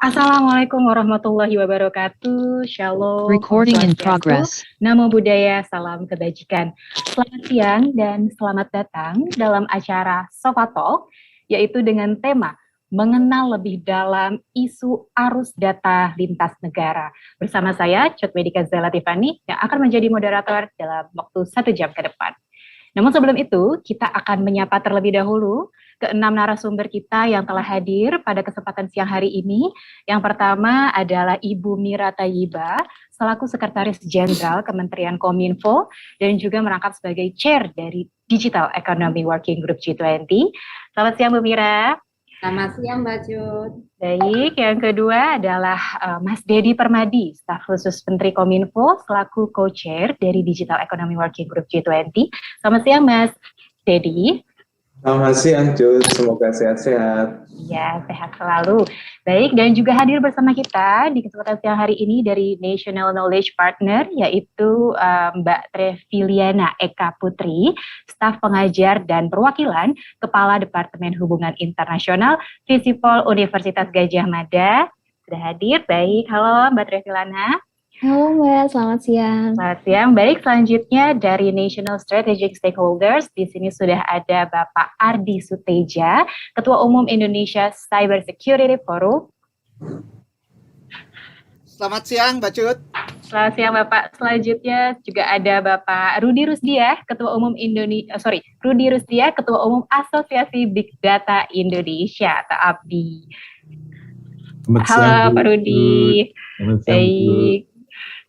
Assalamualaikum warahmatullahi wabarakatuh. Shalom, Om Recording in Swastiastu, progress. Namo Buddhaya, salam kebajikan. Selamat siang dan selamat datang dalam acara Sofa Talk, yaitu dengan tema mengenal lebih dalam isu arus data lintas negara. Bersama saya, Cut Medika Zela Tiffany, yang akan menjadi moderator dalam waktu 1 jam ke depan. Namun sebelum itu, kita akan menyapa terlebih dahulu keenam narasumber kita yang telah hadir pada kesempatan siang hari ini. Yang pertama adalah Ibu Mira Tayyiba, selaku Sekretaris Jenderal Kementerian Kominfo dan juga merangkap sebagai Chair dari Digital Economy Working Group G20. Selamat siang Bu Mira. Selamat siang Mbak Cut. Baik, yang kedua adalah Mas Dedi Permadi, staf khusus Menteri Kominfo, selaku co-chair dari Digital Economy Working Group G20. Selamat siang Mas Dedi. Selamat siang Cut, semoga sehat-sehat. Ya, sehat selalu. Baik, dan juga hadir bersama kita di kesempatan siang hari ini dari National Knowledge Partner, yaitu Mbak Treviliana Eka Putri, staf pengajar dan perwakilan Kepala Departemen Hubungan Internasional Visipol Universitas Gadjah Mada. Sudah hadir, baik. Halo Mbak Treviliana. Halo Mbak, selamat siang. Selamat siang. Baik, selanjutnya dari National Strategic Stakeholders, di sini sudah ada Bapak Ardi Suteja, Ketua Umum Indonesia Cyber Security Forum. Selamat siang, Mbak Cut. Selamat siang, Bapak. Selanjutnya juga ada Bapak Rudi Rusdia, Ketua Umum Rudi Rusdia, Ketua Umum Asosiasi Big Data Indonesia atau ABDI. Halo Pak Rudi. Baik.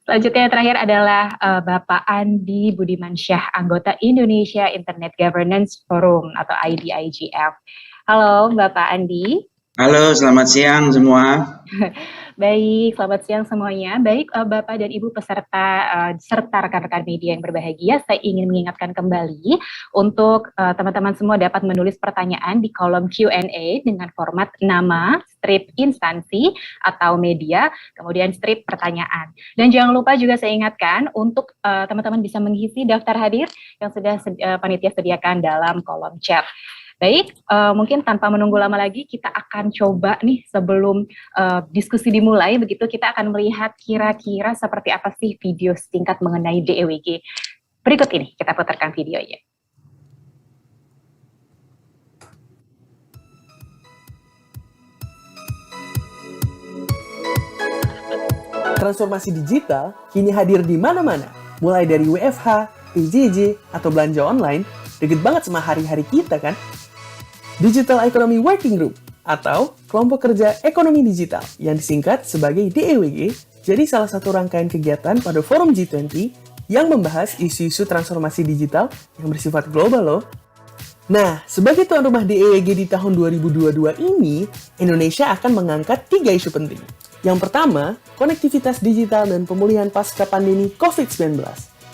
Selanjutnya yang terakhir adalah Bapak Andi Budimansyah, anggota Indonesia Internet Governance Forum atau IDIGF. Halo Bapak Andi. Halo, selamat siang semua. Baik, selamat siang semuanya. Baik, Bapak dan Ibu peserta serta rekan-rekan media yang berbahagia, saya ingin mengingatkan kembali untuk teman-teman semua dapat menulis pertanyaan di kolom Q&A dengan format nama, strip instansi atau media, kemudian strip pertanyaan. Dan jangan lupa juga saya ingatkan untuk teman-teman bisa mengisi daftar hadir yang sudah panitia sediakan dalam kolom chat. Baik, mungkin tanpa menunggu lama lagi kita akan coba nih sebelum diskusi dimulai, begitu kita akan melihat kira-kira seperti apa sih video singkat mengenai DEWG. Berikut ini kita putarkan videonya. Transformasi digital kini hadir di mana-mana, mulai dari WFH, PJJ, atau belanja online, deket banget sama hari-hari kita kan? Digital Economy Working Group atau Kelompok Kerja Ekonomi Digital yang disingkat sebagai DEWG jadi salah satu rangkaian kegiatan pada Forum G20 yang membahas isu-isu transformasi digital yang bersifat global loh. Nah, sebagai tuan rumah DEWG di tahun 2022 ini, Indonesia akan mengangkat 3 isu penting. Yang pertama, konektivitas digital dan pemulihan pasca pandemi COVID-19.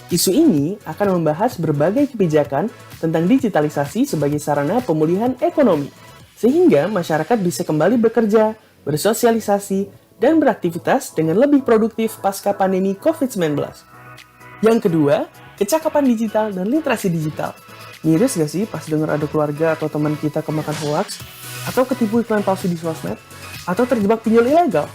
Isu ini akan membahas berbagai kebijakan tentang digitalisasi sebagai sarana pemulihan ekonomi, sehingga masyarakat bisa kembali bekerja, bersosialisasi, dan beraktivitas dengan lebih produktif pasca pandemi COVID-19. Yang kedua, kecakapan digital dan literasi digital. Miris gak sih pas denger ada keluarga atau teman kita kemakan hoax, atau ketipu iklan palsu di sosmed, atau terjebak pinjol ilegal?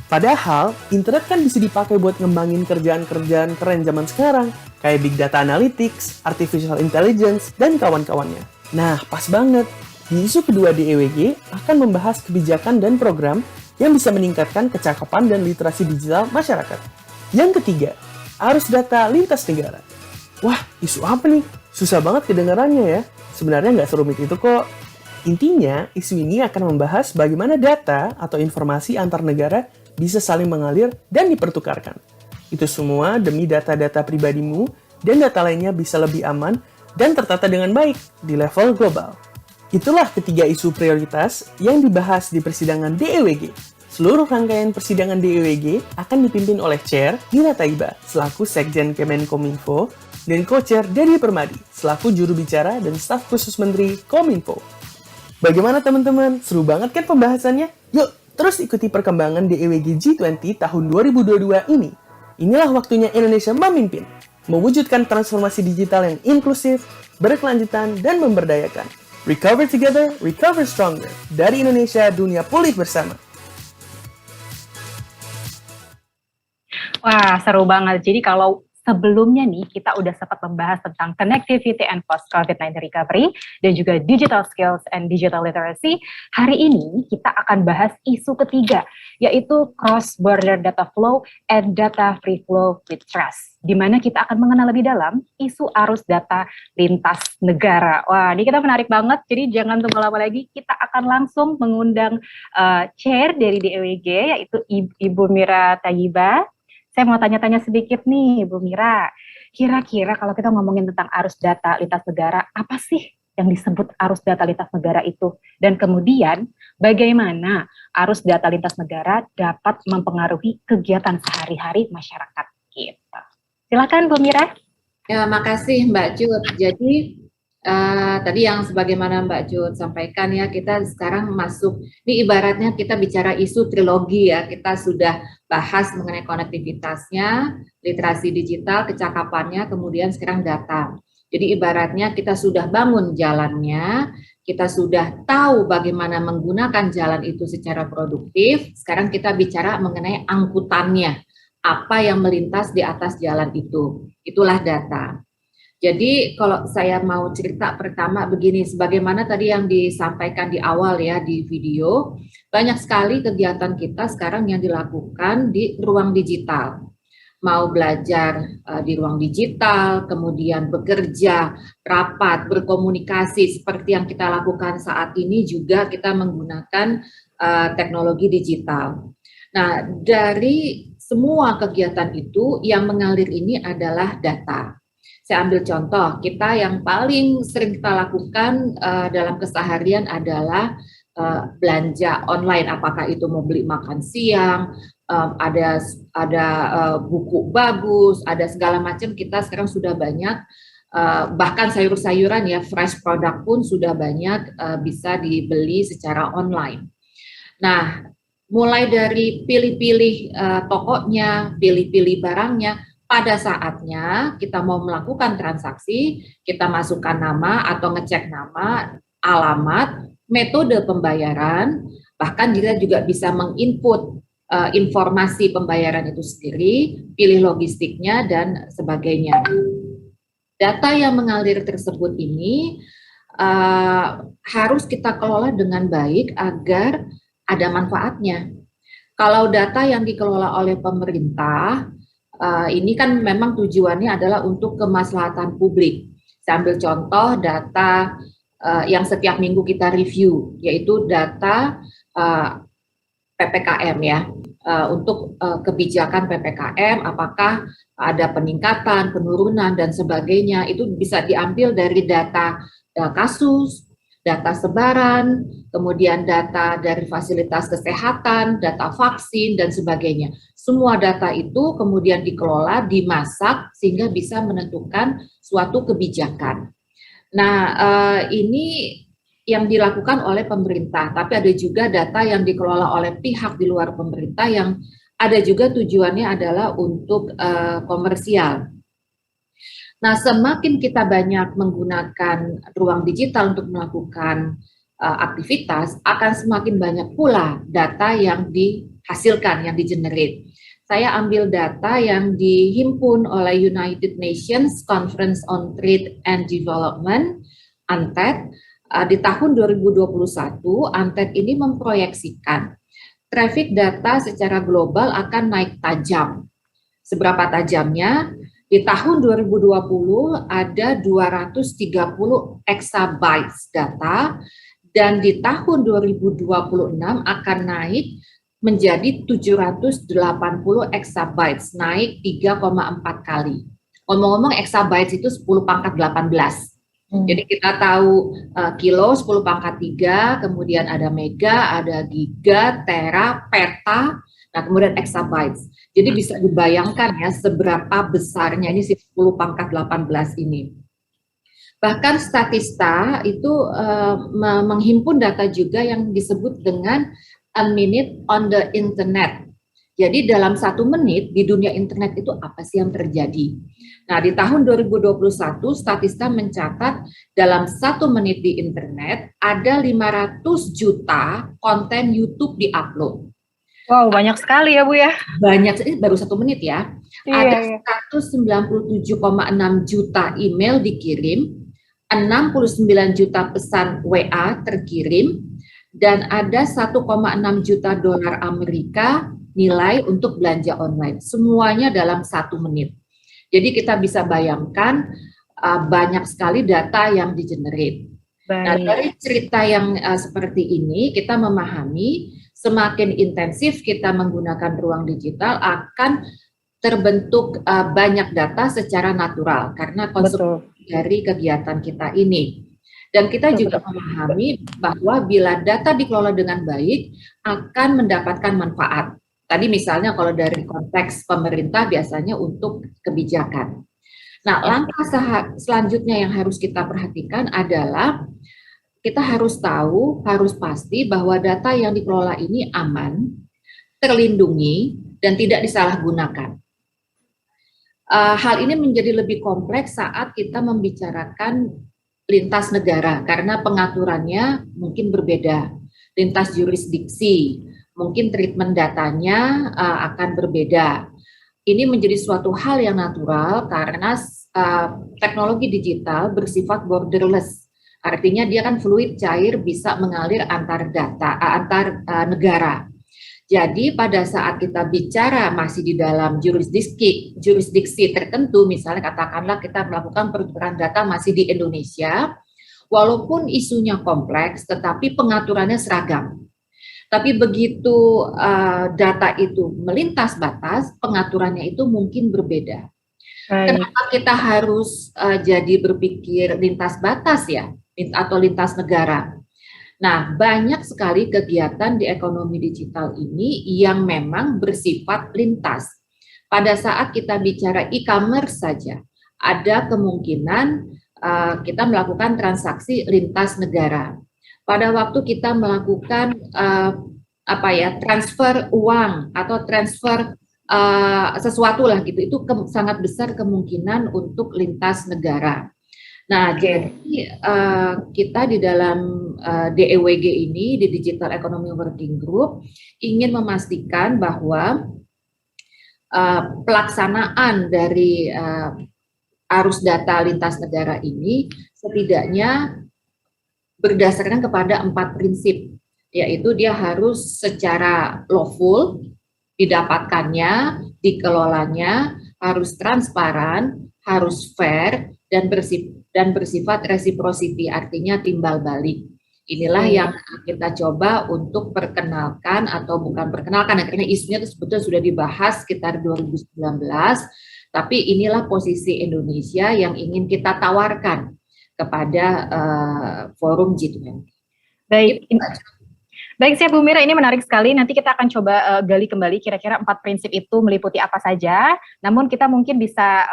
Padahal, internet kan bisa dipakai buat ngembangin kerjaan-kerjaan keren zaman sekarang, kayak Big Data Analytics, Artificial Intelligence, dan kawan-kawannya. Nah, pas banget. Di isu kedua DEWG akan membahas kebijakan dan program yang bisa meningkatkan kecakapan dan literasi digital masyarakat. Yang ketiga, arus data lintas negara. Wah, isu apa nih? Susah banget kedengarannya ya. Sebenarnya nggak serumit itu kok. Intinya, isu ini akan membahas bagaimana data atau informasi antar negara bisa saling mengalir dan dipertukarkan. Itu semua demi data-data pribadimu dan data lainnya bisa lebih aman dan tertata dengan baik di level global. Itulah ketiga isu prioritas yang dibahas di persidangan DEWG. Seluruh rangkaian persidangan DEWG akan dipimpin oleh Chair Mira Tayyiba selaku Sekjen Kemenkominfo dan Co-Chair Dedi Permadi selaku juru bicara dan staf khusus Menteri Kominfo. Bagaimana teman-teman? Seru banget kan pembahasannya? Yuk, terus ikuti perkembangan DEWG G20 tahun 2022 ini. Inilah waktunya Indonesia memimpin, mewujudkan transformasi digital yang inklusif, berkelanjutan, dan memberdayakan. Recover together, recover stronger. Dari Indonesia, dunia pulih bersama. Wah, seru banget. Jadi kalau sebelumnya nih kita udah sempat membahas tentang connectivity and post-COVID-19 recovery dan juga digital skills and digital literacy, hari ini kita akan bahas isu ketiga, yaitu cross-border data flow and data free flow with trust, di mana kita akan mengenal lebih dalam isu arus data lintas negara. Wah, ini kita menarik banget, jadi jangan tunggu lama lagi, kita akan langsung mengundang chair dari DEWG, yaitu Ibu Mira Tayyiba. Saya mau tanya-tanya sedikit nih, Bu Mira. Kira-kira kalau kita ngomongin tentang arus data lintas negara, apa sih yang disebut arus data lintas negara itu? Dan kemudian, bagaimana arus data lintas negara dapat mempengaruhi kegiatan sehari-hari masyarakat kita? Silakan, Bu Mira. Ya, makasih Mbak Cut. Jadi tadi yang sebagaimana Mbak Cut sampaikan ya, kita sekarang masuk, ini ibaratnya kita bicara isu trilogi ya, kita sudah bahas mengenai konektivitasnya, literasi digital, kecakapannya, kemudian sekarang data. Jadi ibaratnya kita sudah bangun jalannya, kita sudah tahu bagaimana menggunakan jalan itu secara produktif, sekarang kita bicara mengenai angkutannya, apa yang melintas di atas jalan itu, itulah data. Jadi kalau saya mau cerita pertama begini, sebagaimana tadi yang disampaikan di awal ya di video, banyak sekali kegiatan kita sekarang yang dilakukan di ruang digital. Mau belajar di ruang digital, kemudian bekerja, rapat, berkomunikasi seperti yang kita lakukan saat ini juga kita menggunakan teknologi digital. Nah, dari semua kegiatan itu yang mengalir ini adalah data. Saya ambil contoh, kita yang paling sering kita lakukan dalam keseharian adalah belanja online, apakah itu mau beli makan siang, ada buku bagus, ada segala macam, kita sekarang sudah banyak, bahkan sayur-sayuran ya, fresh product pun sudah banyak bisa dibeli secara online. Nah, mulai dari pilih-pilih tokonya, pilih-pilih barangnya, pada saatnya kita mau melakukan transaksi, kita masukkan nama atau ngecek nama, alamat, metode pembayaran, bahkan kita juga bisa menginput informasi pembayaran itu sendiri, pilih logistiknya dan sebagainya. Data yang mengalir tersebut ini harus kita kelola dengan baik agar ada manfaatnya. Kalau data yang dikelola oleh pemerintah, ini kan memang tujuannya adalah untuk kemaslahatan publik. Saya ambil contoh data yang setiap minggu kita review, yaitu data PPKM ya, untuk kebijakan PPKM, apakah ada peningkatan, penurunan, dan sebagainya, itu bisa diambil dari data kasus, data sebaran, kemudian data dari fasilitas kesehatan, data vaksin, dan sebagainya. Semua data itu kemudian dikelola, dimasak, sehingga bisa menentukan suatu kebijakan. Nah, ini yang dilakukan oleh pemerintah, tapi ada juga data yang dikelola oleh pihak di luar pemerintah yang ada juga tujuannya adalah untuk komersial. Nah, semakin kita banyak menggunakan ruang digital untuk melakukan aktivitas, akan semakin banyak pula data yang dihasilkan, yang di-generate. Saya ambil data yang dihimpun oleh United Nations Conference on Trade and Development, UNTAD. Di tahun 2021, UNTAD ini memproyeksikan traffic data secara global akan naik tajam. Seberapa tajamnya? Di tahun 2020 ada 230 exabytes data, dan di tahun 2026 akan naik menjadi 780 exabytes, naik 3,4 kali. Ngomong-ngomong exabytes itu 10 pangkat 18. Jadi kita tahu kilo 10 pangkat 3, kemudian ada mega, ada giga, tera, peta, nah kemudian exabytes. Jadi bisa dibayangkan ya seberapa besarnya ini 10 pangkat 18 ini. Bahkan Statista itu menghimpun data juga yang disebut dengan a minute on the internet. Jadi dalam 1 menit di dunia internet itu apa sih yang terjadi? Nah, di tahun 2021 Statista mencatat dalam 1 menit di internet ada 500 juta konten YouTube di-upload. Wow, banyak sekali ya Bu ya. Banyak, baru 1 menit ya. Iya, Ada 197,6 juta email dikirim, 69 juta pesan WA terkirim, dan ada 1,6 juta dolar Amerika nilai untuk belanja online. Semuanya dalam 1 menit. Jadi kita bisa bayangkan banyak sekali data yang di-generate. Nah, dari cerita yang seperti ini, kita memahami semakin intensif kita menggunakan ruang digital akan terbentuk banyak data secara natural karena konsekuensi dari kegiatan kita ini. Dan kita juga memahami bahwa bila data dikelola dengan baik akan mendapatkan manfaat. Tadi misalnya kalau dari konteks pemerintah biasanya untuk kebijakan. Nah, langkah selanjutnya yang harus kita perhatikan adalah kita harus tahu, harus pasti bahwa data yang dikelola ini aman, terlindungi, dan tidak disalahgunakan. Hal ini menjadi lebih kompleks saat kita membicarakan lintas negara, karena pengaturannya mungkin berbeda. Lintas jurisdiksi, mungkin treatment datanya akan berbeda. Ini menjadi suatu hal yang natural karena teknologi digital bersifat borderless. Artinya dia kan fluid, cair, bisa mengalir antar negara. Jadi pada saat kita bicara masih di dalam jurisdiksi tertentu, misalnya katakanlah kita melakukan pertukaran data masih di Indonesia, walaupun isunya kompleks, tetapi pengaturannya seragam. Tapi begitu data itu melintas batas, pengaturannya itu mungkin berbeda. Kenapa kita harus jadi berpikir lintas batas ya? Atau lintas negara. Nah, banyak sekali kegiatan di ekonomi digital ini yang memang bersifat lintas. Pada saat kita bicara e-commerce saja, ada kemungkinan kita melakukan transaksi lintas negara. Pada waktu kita melakukan transfer uang atau transfer sesuatu lah gitu, itu sangat besar kemungkinan untuk lintas negara. Nah, jadi kita di dalam DEWG ini, di Digital Economy Working Group, ingin memastikan bahwa pelaksanaan dari arus data lintas negara ini setidaknya berdasarkan kepada 4 prinsip, yaitu dia harus secara lawful, didapatkannya, dikelolanya, harus transparan, harus fair, dan bersifat reciprocity, artinya timbal balik. Inilah yang kita coba untuk perkenalkan atau bukan perkenalkan, karena isunya itu sebetulnya sudah dibahas sekitar 2019, tapi inilah posisi Indonesia yang ingin kita tawarkan kepada forum G20. Baik, siap Bu Mira, ini menarik sekali. Nanti kita akan coba gali kembali kira-kira 4 prinsip itu meliputi apa saja. Namun kita mungkin bisa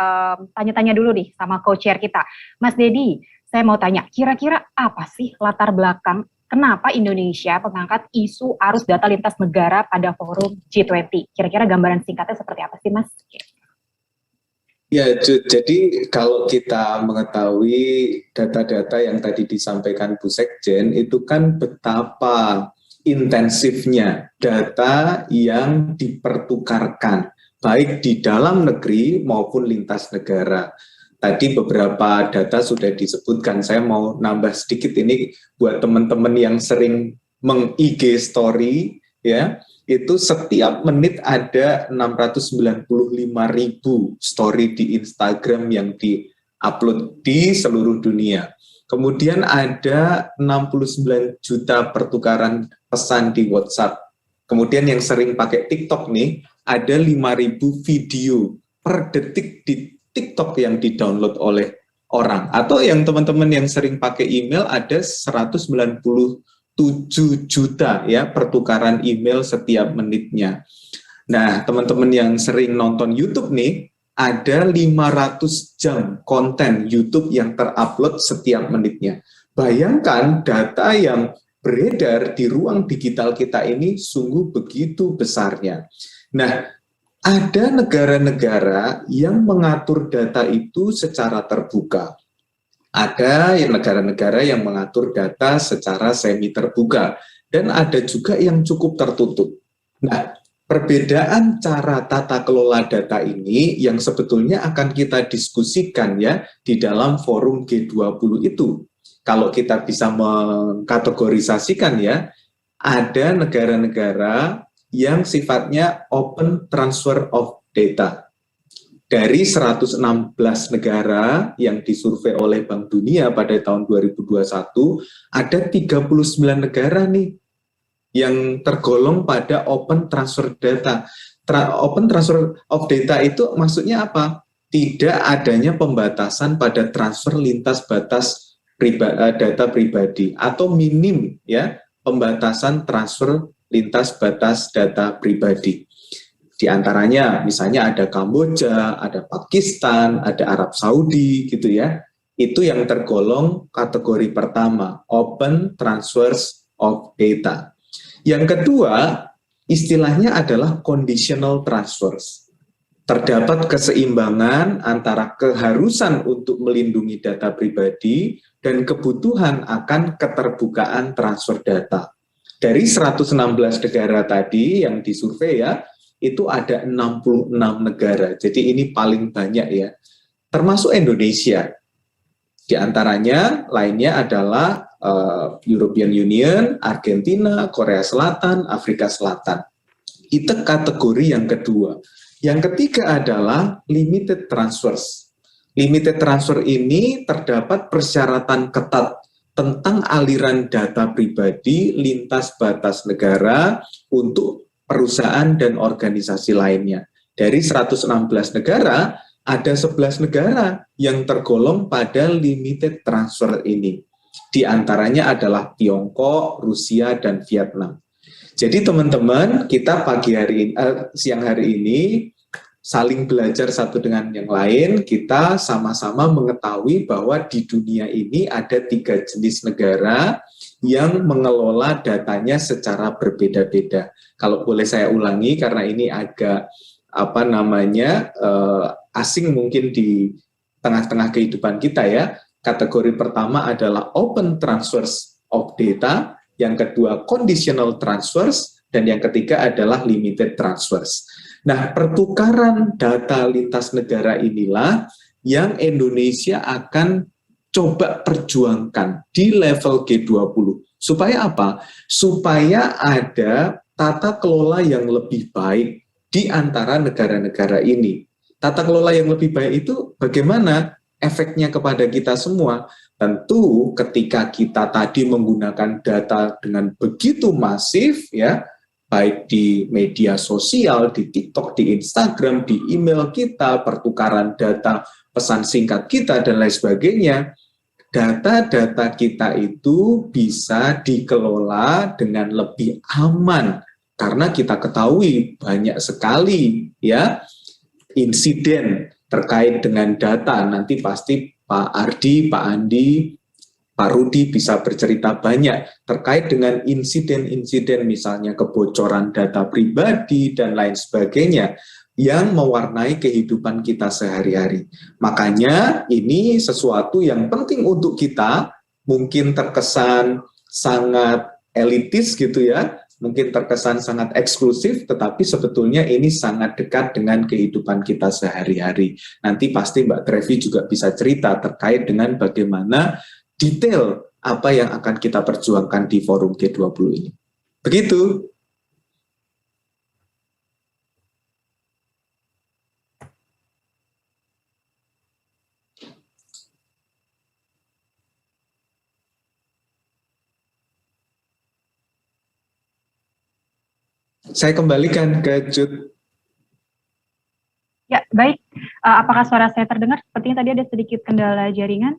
tanya-tanya dulu nih sama co-chair kita. Mas Dedi, saya mau tanya, kira-kira apa sih latar belakang kenapa Indonesia mengangkat isu arus data lintas negara pada forum G20? Kira-kira gambaran singkatnya seperti apa sih, Mas? Ya, jadi kalau kita mengetahui data-data yang tadi disampaikan Bu Sekjen, itu kan betapa intensifnya data yang dipertukarkan, baik di dalam negeri maupun lintas negara. Tadi beberapa data sudah disebutkan, saya mau nambah sedikit ini buat teman-teman yang sering meng-IG story, ya, itu setiap menit ada 695.000 story di Instagram yang di-upload di seluruh dunia. Kemudian ada 69 juta pertukaran pesan di WhatsApp. Kemudian yang sering pakai TikTok nih, ada 5.000 video per detik di TikTok yang di-download oleh orang. Atau yang teman-teman yang sering pakai email, ada 197 juta ya pertukaran email setiap menitnya. Nah, teman-teman yang sering nonton YouTube nih, ada 500 jam konten YouTube yang terupload setiap menitnya. Bayangkan data yang beredar di ruang digital kita ini sungguh begitu besarnya. Nah, ada negara-negara yang mengatur data itu secara terbuka. Ada negara-negara yang mengatur data secara semi terbuka. Dan ada juga yang cukup tertutup. Nah, perbedaan cara tata kelola data ini yang sebetulnya akan kita diskusikan ya di dalam forum G20 itu. Kalau kita bisa mengkategorisasikan ya, ada negara-negara yang sifatnya open transfer of data. Dari 116 negara yang disurvei oleh Bank Dunia pada tahun 2021, ada 39 negara nih yang tergolong pada open transfer data. Open transfer of data itu maksudnya apa? Tidak adanya pembatasan pada transfer lintas batas data pribadi atau minim ya pembatasan transfer lintas batas data pribadi. Di antaranya misalnya ada Kamboja, ada Pakistan, ada Arab Saudi gitu ya. Itu yang tergolong kategori pertama, open transfers of data. Yang kedua, istilahnya adalah conditional transfers. Terdapat keseimbangan antara keharusan untuk melindungi data pribadi dan kebutuhan akan keterbukaan transfer data. Dari 116 negara tadi yang disurvei ya, itu ada 66 negara. Jadi ini paling banyak ya. Termasuk Indonesia. Di antaranya lainnya adalah European Union, Argentina, Korea Selatan, Afrika Selatan. Itu kategori yang kedua. Yang ketiga adalah limited transfers. Limited transfer ini terdapat persyaratan ketat tentang aliran data pribadi lintas batas negara untuk perusahaan dan organisasi lainnya. Dari 116 negara, ada 11 negara yang tergolong pada limited transfer ini. Di antaranya adalah Tiongkok, Rusia, dan Vietnam. Jadi teman-teman, kita siang hari ini saling belajar satu dengan yang lain, kita sama-sama mengetahui bahwa di dunia ini ada 3 jenis negara yang mengelola datanya secara berbeda-beda. Kalau boleh saya ulangi, karena ini agak asing mungkin di tengah-tengah kehidupan kita ya. Kategori pertama adalah open transfers of data, yang kedua conditional transfers, dan yang ketiga adalah limited transfers. Nah, pertukaran data lintas negara inilah yang Indonesia akan coba perjuangkan di level G20. Supaya apa? Supaya ada tata kelola yang lebih baik di antara negara-negara ini. Tata kelola yang lebih baik itu bagaimana efeknya kepada kita semua? Tentu ketika kita tadi menggunakan data dengan begitu masif ya, baik di media sosial, di TikTok, di Instagram, di email kita, pertukaran data, pesan singkat kita, dan lain sebagainya, data-data kita itu bisa dikelola dengan lebih aman. Karena kita ketahui banyak sekali ya insiden terkait dengan data. Nanti pasti Pak Ardi, Pak Andi, Pak Rudi bisa bercerita banyak terkait dengan insiden-insiden misalnya kebocoran data pribadi dan lain sebagainya yang mewarnai kehidupan kita sehari-hari. Makanya ini sesuatu yang penting untuk kita, mungkin terkesan sangat elitis gitu ya, mungkin terkesan sangat eksklusif, tetapi sebetulnya ini sangat dekat dengan kehidupan kita sehari-hari. Nanti pasti Mbak Trevi juga bisa cerita terkait dengan bagaimana detail apa yang akan kita perjuangkan di forum G20 ini. Begitu. Saya kembalikan ke Jud. Ya, baik. Apakah suara saya terdengar? Sepertinya tadi ada sedikit kendala jaringan.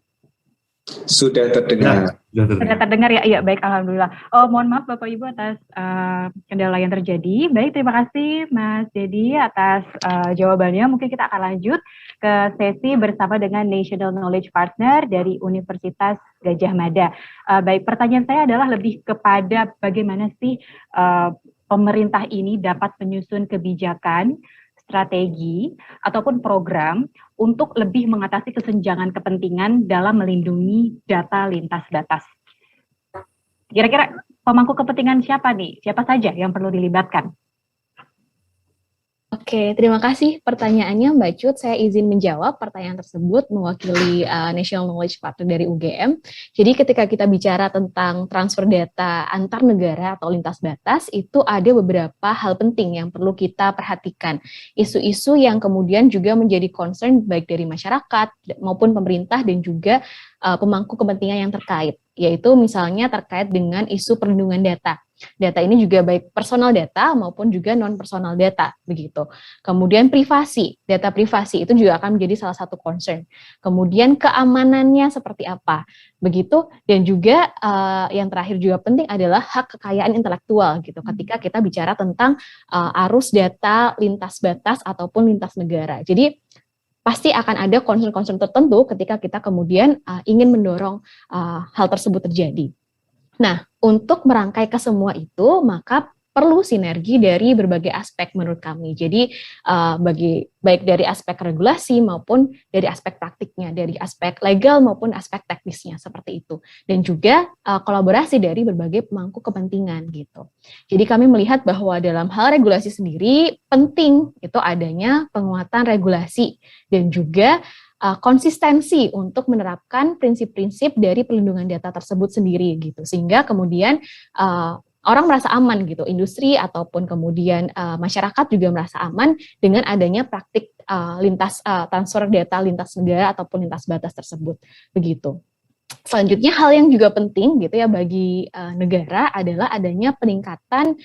Sudah terdengar. Sudah terdengar ya? Iya, baik. Alhamdulillah. Mohon maaf Bapak Ibu atas kendala yang terjadi. Baik, terima kasih Mas Dedi atas jawabannya. Mungkin kita akan lanjut ke sesi bersama dengan National Knowledge Partner dari Universitas Gadjah Mada. Baik, pertanyaan saya adalah lebih kepada bagaimana sih pemerintah ini dapat menyusun kebijakan, strategi, ataupun program untuk lebih mengatasi kesenjangan kepentingan dalam melindungi data lintas batas. Kira-kira pemangku kepentingan siapa nih? Siapa saja yang perlu dilibatkan? Oke, terima kasih pertanyaannya Mbak Cut. Saya izin menjawab pertanyaan tersebut mewakili National Knowledge Partner dari UGM. Jadi ketika kita bicara tentang transfer data antar negara atau lintas batas, itu ada beberapa hal penting yang perlu kita perhatikan. Isu-isu yang kemudian juga menjadi concern baik dari masyarakat maupun pemerintah dan juga pemangku kepentingan yang terkait, yaitu misalnya terkait dengan isu perlindungan data. Data ini juga baik personal data maupun juga non-personal data, begitu. Kemudian privasi, data privasi itu juga akan menjadi salah satu concern. Kemudian keamanannya seperti apa, begitu. Dan juga yang terakhir juga penting adalah hak kekayaan intelektual, gitu. Ketika kita bicara tentang arus data lintas batas ataupun lintas negara. Jadi pasti akan ada concern-concern tertentu ketika kita kemudian ingin mendorong hal tersebut terjadi. Nah, untuk merangkai ke semua itu, maka perlu sinergi dari berbagai aspek menurut kami. Jadi, baik dari aspek regulasi maupun dari aspek praktiknya, dari aspek legal maupun aspek teknisnya, seperti itu. Dan juga kolaborasi dari berbagai pemangku kepentingan, gitu. Jadi kami melihat bahwa dalam hal regulasi sendiri, penting itu adanya penguatan regulasi dan juga konsistensi untuk menerapkan prinsip-prinsip dari perlindungan data tersebut sendiri gitu, sehingga kemudian orang merasa aman gitu, industri ataupun kemudian masyarakat juga merasa aman dengan adanya praktik transfer data lintas negara ataupun lintas batas tersebut, begitu. Selanjutnya hal yang juga penting gitu ya bagi negara adalah adanya peningkatan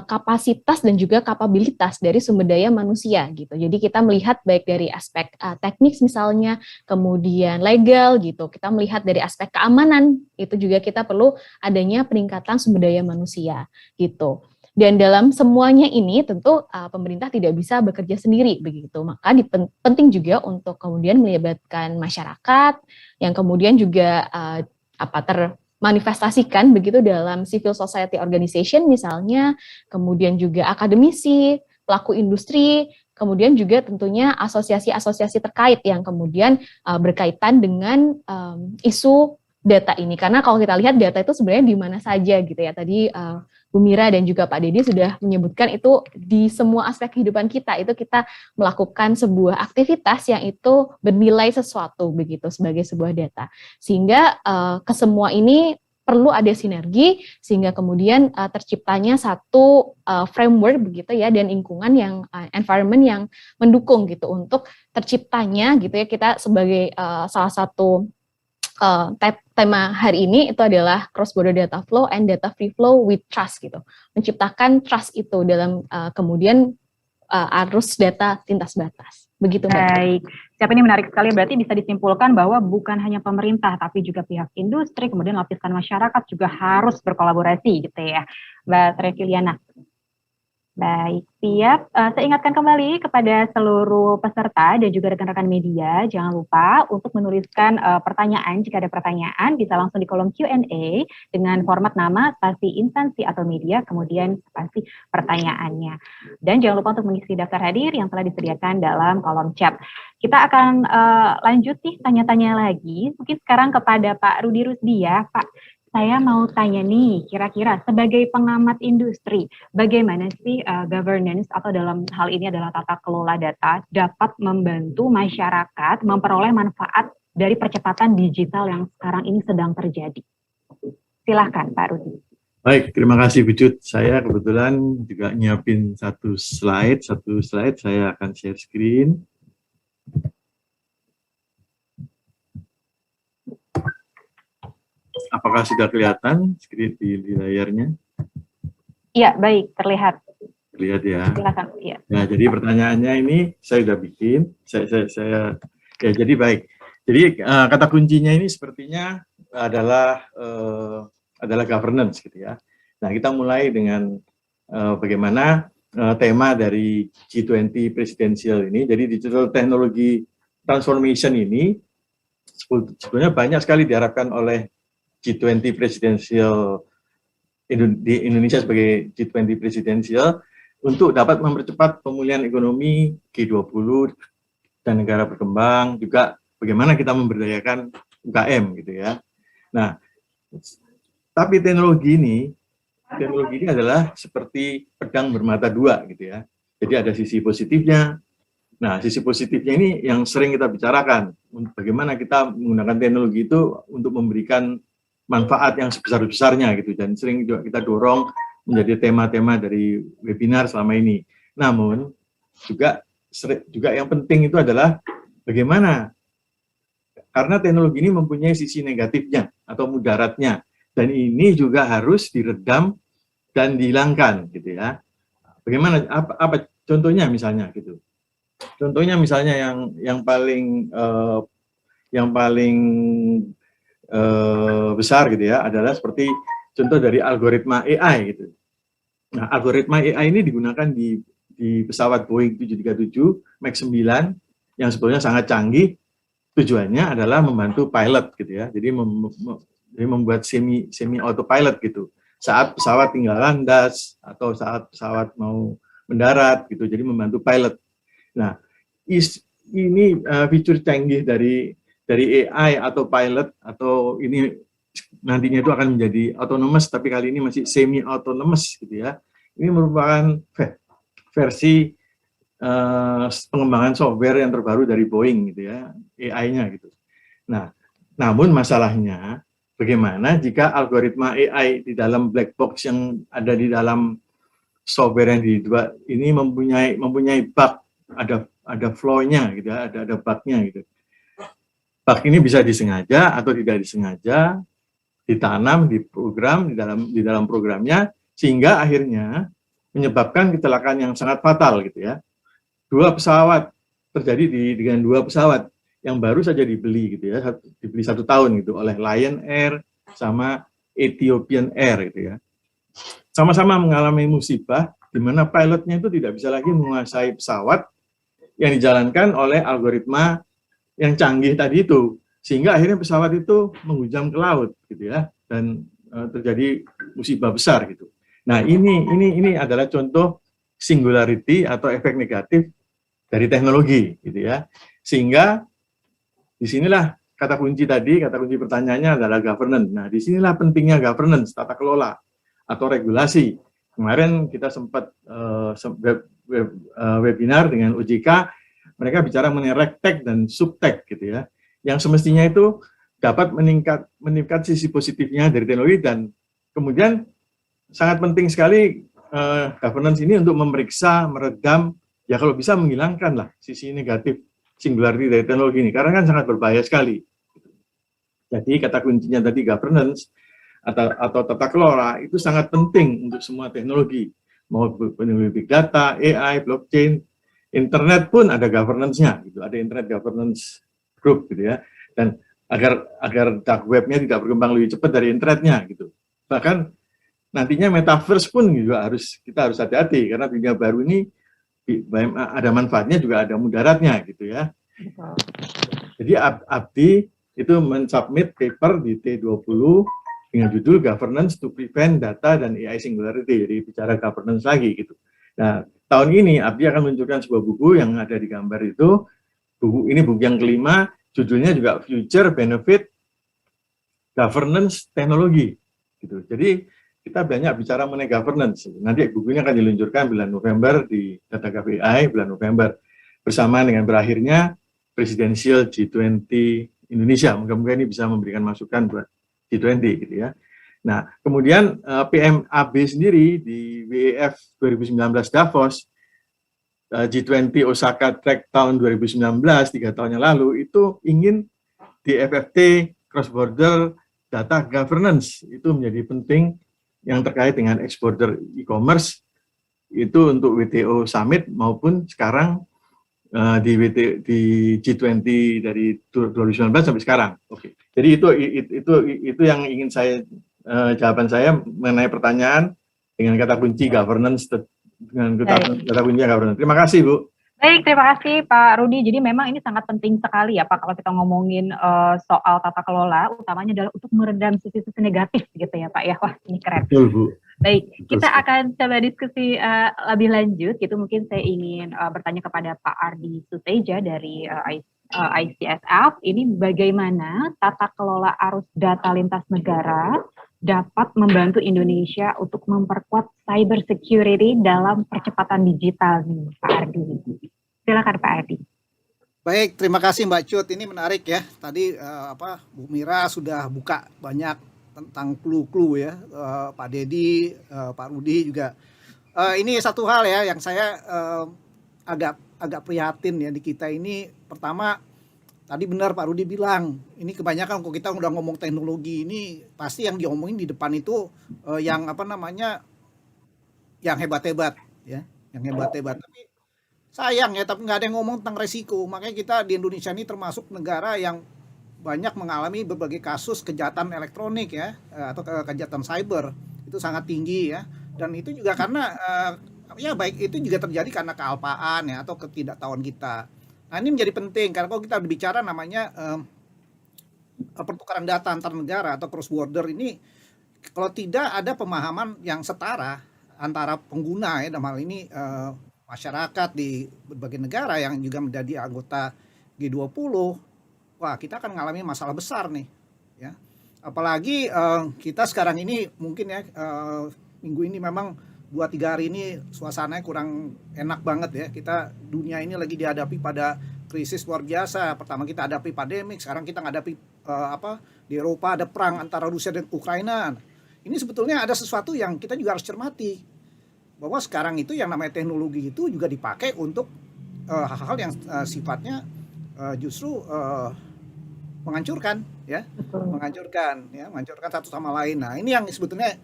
kapasitas dan juga kapabilitas dari sumber daya manusia gitu. Jadi kita melihat baik dari aspek teknis misalnya, kemudian legal gitu. Kita melihat dari aspek keamanan itu juga kita perlu adanya peningkatan sumber daya manusia gitu. Dan dalam semuanya ini tentu pemerintah tidak bisa bekerja sendiri begitu. Maka penting juga untuk kemudian melibatkan masyarakat yang kemudian juga termanifestasikan begitu dalam civil society organization misalnya, kemudian juga akademisi, pelaku industri, kemudian juga tentunya asosiasi-asosiasi terkait yang kemudian berkaitan dengan isu data ini. Karena kalau kita lihat data itu sebenarnya di mana saja gitu ya. Tadi Bu Mira dan juga Pak Dedi sudah menyebutkan itu di semua aspek kehidupan kita, itu kita melakukan sebuah aktivitas yang itu bernilai sesuatu begitu sebagai sebuah data. Sehingga kesemua ini perlu ada sinergi sehingga kemudian terciptanya satu framework begitu ya dan lingkungan yang environment yang mendukung gitu untuk terciptanya gitu ya kita sebagai salah satu tema hari ini itu adalah cross border data flow and data free flow with trust gitu. Menciptakan trust itu dalam kemudian arus data lintas batas. Begitu Mbak. Baik. Siapa ini menarik sekali, berarti bisa disimpulkan bahwa bukan hanya pemerintah tapi juga pihak industri, kemudian lapisan masyarakat juga harus berkolaborasi gitu ya. Mbak Treviliana. Baik, siap. Saya ingatkan kembali kepada seluruh peserta dan juga rekan-rekan media, jangan lupa untuk menuliskan pertanyaan. Jika ada pertanyaan, bisa langsung di kolom Q&A dengan format nama, spasi instansi atau media, kemudian spasi pertanyaannya. Dan jangan lupa untuk mengisi daftar hadir yang telah disediakan dalam kolom chat. Kita akan lanjut nih tanya-tanya lagi. Mungkin sekarang kepada Pak Rudi Rusdia, Pak. Saya mau tanya nih, kira-kira sebagai pengamat industri, bagaimana sih governance atau dalam hal ini adalah tata kelola data dapat membantu masyarakat memperoleh manfaat dari percepatan digital yang sekarang ini sedang terjadi? Silahkan Pak Rudi. Baik, terima kasih Bu Cut. Saya kebetulan juga nyiapin satu slide saya akan share screen. Apakah sudah kelihatan screen di layarnya? Iya, baik, terlihat. Terlihat ya. Silakan. Ya. Nah, jadi pertanyaannya ini saya sudah bikin. Ya, jadi baik. Jadi kata kuncinya ini sepertinya adalah governance gitu ya. Nah, kita mulai dengan bagaimana tema dari G20 Presidential ini. Jadi digital technology transformation ini sebenarnya banyak sekali diharapkan oleh G20 Presidential di Indonesia sebagai G20 Presidential untuk dapat mempercepat pemulihan ekonomi G20 dan negara berkembang, juga bagaimana kita memberdayakan UKM gitu ya. Nah, tapi teknologi ini adalah seperti pedang bermata dua gitu ya. Jadi ada sisi positifnya. Nah, sisi positifnya ini yang sering kita bicarakan. Bagaimana kita menggunakan teknologi itu untuk memberikan manfaat yang sebesar-besarnya gitu. Dan sering juga kita dorong menjadi tema-tema dari webinar selama ini. Namun juga yang penting itu adalah bagaimana, karena teknologi ini mempunyai sisi negatifnya atau mudaratnya. Dan ini juga harus diredam dan dihilangkan gitu ya. Bagaimana, apa contohnya misalnya gitu. Contohnya misalnya yang paling besar gitu ya adalah seperti contoh dari algoritma AI gitu. Nah, algoritma AI ini digunakan di pesawat Boeing 737 MAX 9 yang sebetulnya sangat canggih. Tujuannya adalah membantu pilot gitu ya. Jadi membuat semi autopilot gitu. Saat pesawat tinggal landas atau saat pesawat mau mendarat gitu. Jadi membantu pilot. Nah, ini fitur canggih dari AI atau pilot, atau ini nantinya itu akan menjadi autonomous, tapi kali ini masih semi autonomous gitu ya. Ini merupakan versi pengembangan software yang terbaru dari Boeing gitu ya, AI-nya gitu. Nah, namun masalahnya bagaimana jika algoritma AI di dalam black box yang ada di dalam software yang dibuat ini mempunyai bug, ada flaw-nya gitu ya, ada bug-nya gitu. Bug ini bisa disengaja atau tidak disengaja ditanam di program di dalam programnya, sehingga akhirnya menyebabkan kecelakaan yang sangat fatal gitu ya. Terjadi dengan dua pesawat yang baru saja dibeli gitu ya, dibeli 1 tahun gitu oleh Lion Air sama Ethiopian Air gitu ya. Sama-sama mengalami musibah di mana pilotnya itu tidak bisa lagi menguasai pesawat yang dijalankan oleh algoritma yang canggih tadi itu, sehingga akhirnya pesawat itu menghujam ke laut gitu ya, dan terjadi musibah besar gitu. Nah, ini adalah contoh singularity atau efek negatif dari teknologi gitu ya. Sehingga disinilah kata kunci pertanyaannya adalah governance. Nah, disinilah pentingnya governance, tata kelola atau regulasi. Kemarin kita sempat webinar dengan OJK, mereka bicara mengenai regtech dan subtech gitu ya, yang semestinya itu dapat meningkat sisi positifnya dari teknologi, dan kemudian sangat penting sekali governance ini untuk memeriksa, meredam, ya kalau bisa menghilangkan lah sisi negatif singularity dari teknologi ini, karena kan sangat berbahaya sekali. Jadi kata kuncinya tadi governance atau tata kelola itu sangat penting untuk semua teknologi, mau teknologi big data, AI, blockchain, internet pun ada governance-nya gitu, ada internet governance group gitu ya, dan agar dark web-nya tidak berkembang lebih cepat dari internetnya gitu. Bahkan nantinya metaverse pun juga kita harus hati-hati, karena dunia baru ini ada manfaatnya juga ada mudaratnya gitu ya. Jadi Abdi itu mensubmit paper di T20 dengan judul Governance to Prevent Data dan AI Singularity, jadi bicara governance lagi gitu. Nah, tahun ini Abdi akan menunjukkan sebuah buku yang ada di gambar itu. Buku yang kelima, judulnya juga Future Benefit Governance Technology gitu. Jadi kita banyak bicara mengenai governance. Nanti bukunya akan diluncurkan bulan November di Data KPI bulan November, bersama dengan berakhirnya Presidential G20 Indonesia. Moga-moga ini bisa memberikan masukan buat G20 gitu ya. Nah, kemudian PMAB sendiri di WEF 2019 Davos, G20 Osaka Track tahun 2019, 3 tahun yang lalu, itu ingin di FFT Cross Border Data Governance itu menjadi penting yang terkait dengan exporter e-commerce, itu untuk WTO Summit maupun sekarang di G20 dari 2019 sampai sekarang. Oke. Jadi itu yang ingin saya jawaban saya mengenai pertanyaan dengan kata kunci governance, dengan kata kunci governance. Terima kasih, Bu. Baik, terima kasih Pak Rudi. Jadi memang ini sangat penting sekali ya Pak, kalau kita ngomongin soal tata kelola, utamanya adalah untuk meredam sisi-sisi negatif gitu ya Pak ya. Wah, ini keren. Betul, Bu. Baik, kita akan coba diskusi lebih lanjut gitu. Mungkin saya ingin bertanya kepada Pak Ardi Suteja dari ICSF. Ini bagaimana tata kelola arus data lintas negara dapat membantu Indonesia untuk memperkuat cyber security dalam percepatan digital nih, Pak Ardi? Silakan Pak Ardi. Baik, terima kasih Mbak Cut. Ini menarik ya. Tadi Bu Mira sudah buka banyak tentang clue-clue ya. Pak Dedi, Pak Rudi juga. Ini satu hal ya yang saya agak prihatin ya di kita ini. Pertama, tadi benar Pak Rudi bilang, ini kebanyakan kalau kita udah ngomong teknologi ini pasti yang diomongin di depan itu yang yang hebat-hebat ya, yang hebat-hebat. Tapi sayang ya, tapi nggak ada yang ngomong tentang resiko. Makanya kita di Indonesia ini termasuk negara yang banyak mengalami berbagai kasus kejahatan elektronik ya, atau kejahatan cyber itu sangat tinggi ya. Dan itu juga karena ya baik itu juga terjadi karena kealpaan ya atau ketidaktahuan kita. Nah ini menjadi penting karena kalau kita berbicara namanya pertukaran data antar negara atau cross border ini, kalau tidak ada pemahaman yang setara antara pengguna ya dalam hal ini masyarakat di berbagai negara yang juga menjadi anggota G20, wah kita akan mengalami masalah besar nih ya. Apalagi kita sekarang ini mungkin ya minggu ini memang 2-3 hari ini suasananya kurang enak banget ya. Kita dunia ini lagi dihadapi pada krisis luar biasa. Pertama kita hadapi pandemik, sekarang kita hadapi di Eropa ada perang antara Rusia dan Ukraina. Ini sebetulnya ada sesuatu yang kita juga harus cermati. Bahwa sekarang itu yang namanya teknologi itu juga dipakai untuk hal-hal yang sifatnya justru menghancurkan ya. Menghancurkan satu sama lain. Nah, ini yang sebetulnya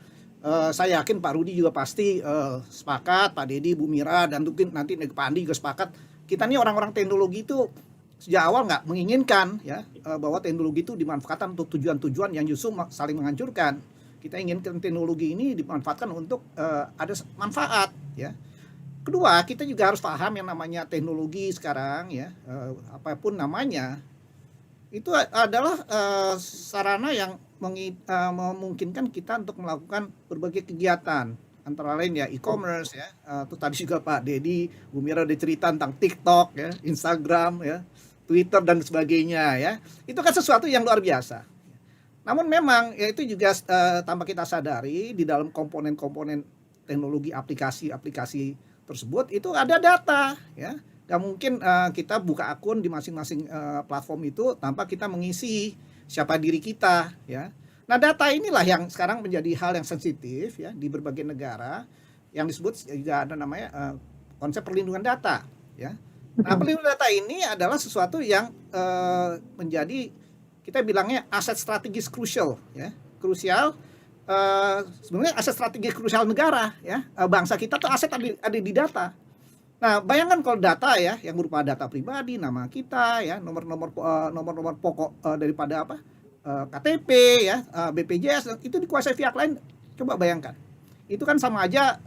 saya yakin Pak Rudi juga pasti sepakat, Pak Dedi, Bu Mira, dan mungkin nanti Pak Andi juga sepakat. Kita nih orang-orang teknologi itu sejak awal nggak menginginkan ya bahwa teknologi itu dimanfaatkan untuk tujuan-tujuan yang justru saling menghancurkan. Kita inginkan teknologi ini dimanfaatkan untuk ada manfaat ya. Kedua, kita juga harus paham yang namanya teknologi sekarang ya, apapun namanya, itu adalah sarana yang memungkinkan kita untuk melakukan berbagai kegiatan, antara lain ya e-commerce ya, itu tadi juga Pak Dedi, Bu Mira udah cerita tentang TikTok ya, Instagram ya, Twitter dan sebagainya ya, itu kan sesuatu yang luar biasa. Namun memang ya itu juga tanpa kita sadari di dalam komponen-komponen teknologi aplikasi-aplikasi tersebut itu ada data ya. Gak mungkin kita buka akun di masing-masing platform itu tanpa kita mengisi siapa diri kita ya. Nah data inilah yang sekarang menjadi hal yang sensitif ya di berbagai negara yang disebut juga ada namanya konsep perlindungan data ya. Nah perlindungan data ini adalah sesuatu yang menjadi kita bilangnya aset strategis krusial ya, krusial. Sebenarnya aset strategis krusial negara ya, bangsa kita tuh aset ada di data. Nah, bayangkan kalau data ya yang berupa data pribadi, nama kita ya, nomor-nomor pokok daripada KTP ya, BPJS itu dikuasai pihak lain. Coba bayangkan. Itu kan sama aja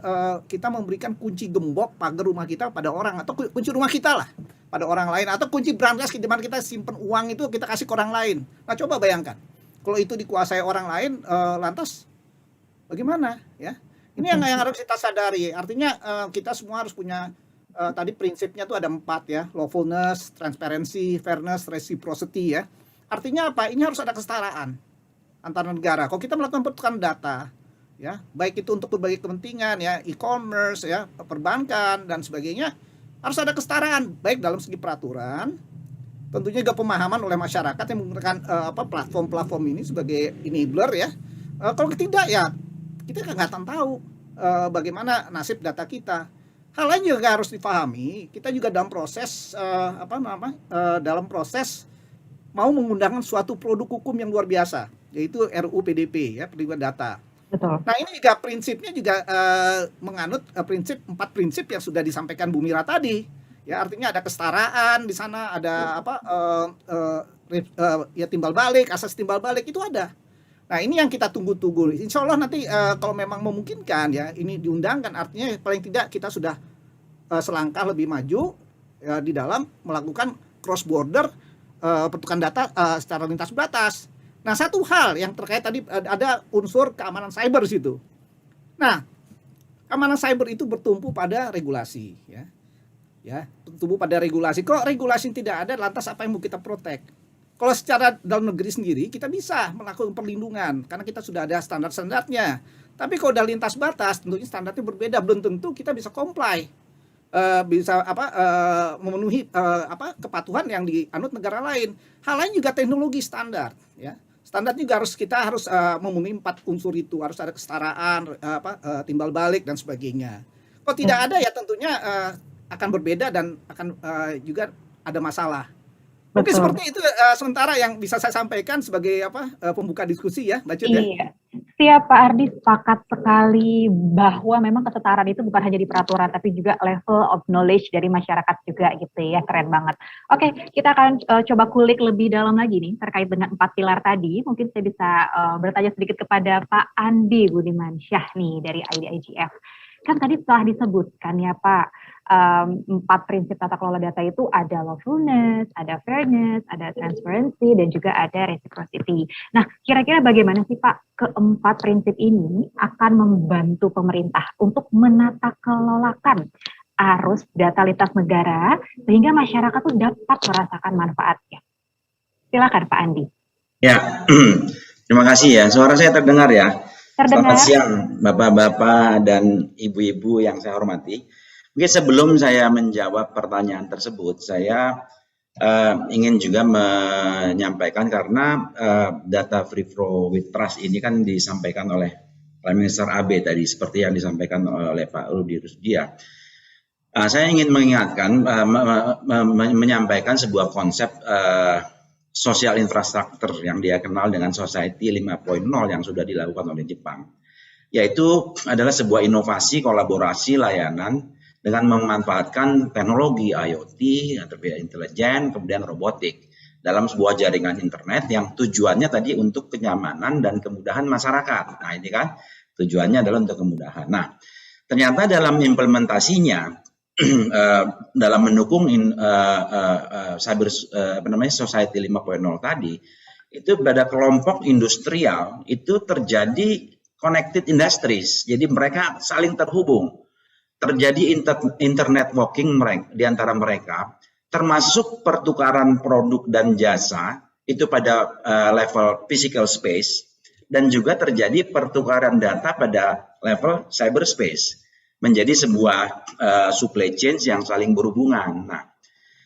kita memberikan kunci gembok pagar rumah kita pada orang, atau kunci rumah kita lah pada orang lain, atau kunci brankas di mana kita simpan uang itu kita kasih ke orang lain. Nah, coba bayangkan. Kalau itu dikuasai orang lain, lantas bagaimana ya? Ini yang harus kita sadari. Artinya kita semua harus punya tadi prinsipnya tuh ada 4 ya, lawfulness, transparency, fairness, reciprocity ya. Artinya apa? Ini harus ada kesetaraan antar negara. Kalau kita melakukan pertukaran data ya, baik itu untuk berbagai kepentingan ya, e-commerce ya, perbankan dan sebagainya, harus ada kesetaraan baik dalam segi peraturan, tentunya juga pemahaman oleh masyarakat yang menggunakan platform-platform ini sebagai enabler ya. Kalau tidak ya kita nggak tahu bagaimana nasib data kita. Hal lain juga harus dipahami. Kita juga dalam proses dalam proses mau mengundangkan suatu produk hukum yang luar biasa, yaitu RUU PDP ya, perlindungan data. Betul. Nah ini juga prinsipnya juga menganut 4 prinsip yang sudah disampaikan Bu Mira tadi. Ya artinya ada kesetaraan di sana, ada ya timbal balik, asas timbal balik itu ada. Nah ini yang kita tunggu-tunggu. Insya Allah nanti kalau memang memungkinkan ya ini diundangkan, artinya paling tidak kita sudah selangkah lebih maju ya, di dalam melakukan cross border pertukaran data secara lintas batas. Nah satu hal yang terkait tadi ada unsur keamanan cyber di situ. Nah keamanan cyber itu bertumpu pada regulasi ya, bertumpu pada regulasi. Kok regulasi tidak ada, lantas apa yang mau kita protect? Kalau secara dalam negeri sendiri kita bisa melakukan perlindungan karena kita sudah ada standar-standarnya. Tapi kalau udah lintas batas tentunya standarnya berbeda, belum tentu kita bisa comply. Bisa memenuhi kepatuhan yang dianut negara lain. Hal lain juga teknologi standar, ya. Standar juga kita harus memenuhi 4 unsur itu, harus ada kesetaraan, timbal balik dan sebagainya. Kalau tidak ada ya tentunya akan berbeda dan akan juga ada masalah. Mungkin seperti itu sementara yang bisa saya sampaikan sebagai pembuka diskusi ya, Mbak Cut. Iya. Siap Pak Ardi, sepakat sekali bahwa memang kesetaraan itu bukan hanya di peraturan tapi juga level of knowledge dari masyarakat juga gitu ya, keren banget. Oke, kita akan coba kulik lebih dalam lagi nih terkait dengan 4 pilar tadi. Mungkin saya bisa bertanya sedikit kepada Pak Andi Budimansyah nih dari IDIGF. Kan tadi telah disebutkan ya Pak, 4 prinsip tata kelola data itu ada lawfulness, ada fairness, ada transparency, dan juga ada reciprocity. Nah, kira-kira bagaimana sih Pak keempat prinsip ini akan membantu pemerintah untuk menata kelolakan arus data lintas negara sehingga masyarakat tuh dapat merasakan manfaatnya? Silakan Pak Andi. Ya, terima kasih ya. Suara saya terdengar ya? Terdengar. Selamat siang Bapak-bapak dan Ibu-ibu yang saya hormati. Mungkin sebelum saya menjawab pertanyaan tersebut, saya ingin juga menyampaikan karena data free flow with trust ini kan disampaikan oleh Prime Minister AB tadi, seperti yang disampaikan oleh Pak Rudi Rusdia. Saya ingin mengingatkan, menyampaikan sebuah konsep social infrastructure yang dia kenal dengan Society 5.0 yang sudah dilakukan oleh Jepang, yaitu adalah sebuah inovasi kolaborasi layanan dengan memanfaatkan teknologi IoT, artificial intelligence, kemudian robotik dalam sebuah jaringan internet yang tujuannya tadi untuk kenyamanan dan kemudahan masyarakat. Nah, ini kan tujuannya adalah untuk kemudahan. Nah, ternyata dalam implementasinya dalam mendukung cyber Society 5.0 tadi, itu pada kelompok industrial itu terjadi connected industries. Jadi mereka saling terhubung. Terjadi internet walking di antara mereka, termasuk pertukaran produk dan jasa itu pada level physical space, dan juga terjadi pertukaran data pada level cyberspace, menjadi sebuah supply chain yang saling berhubungan.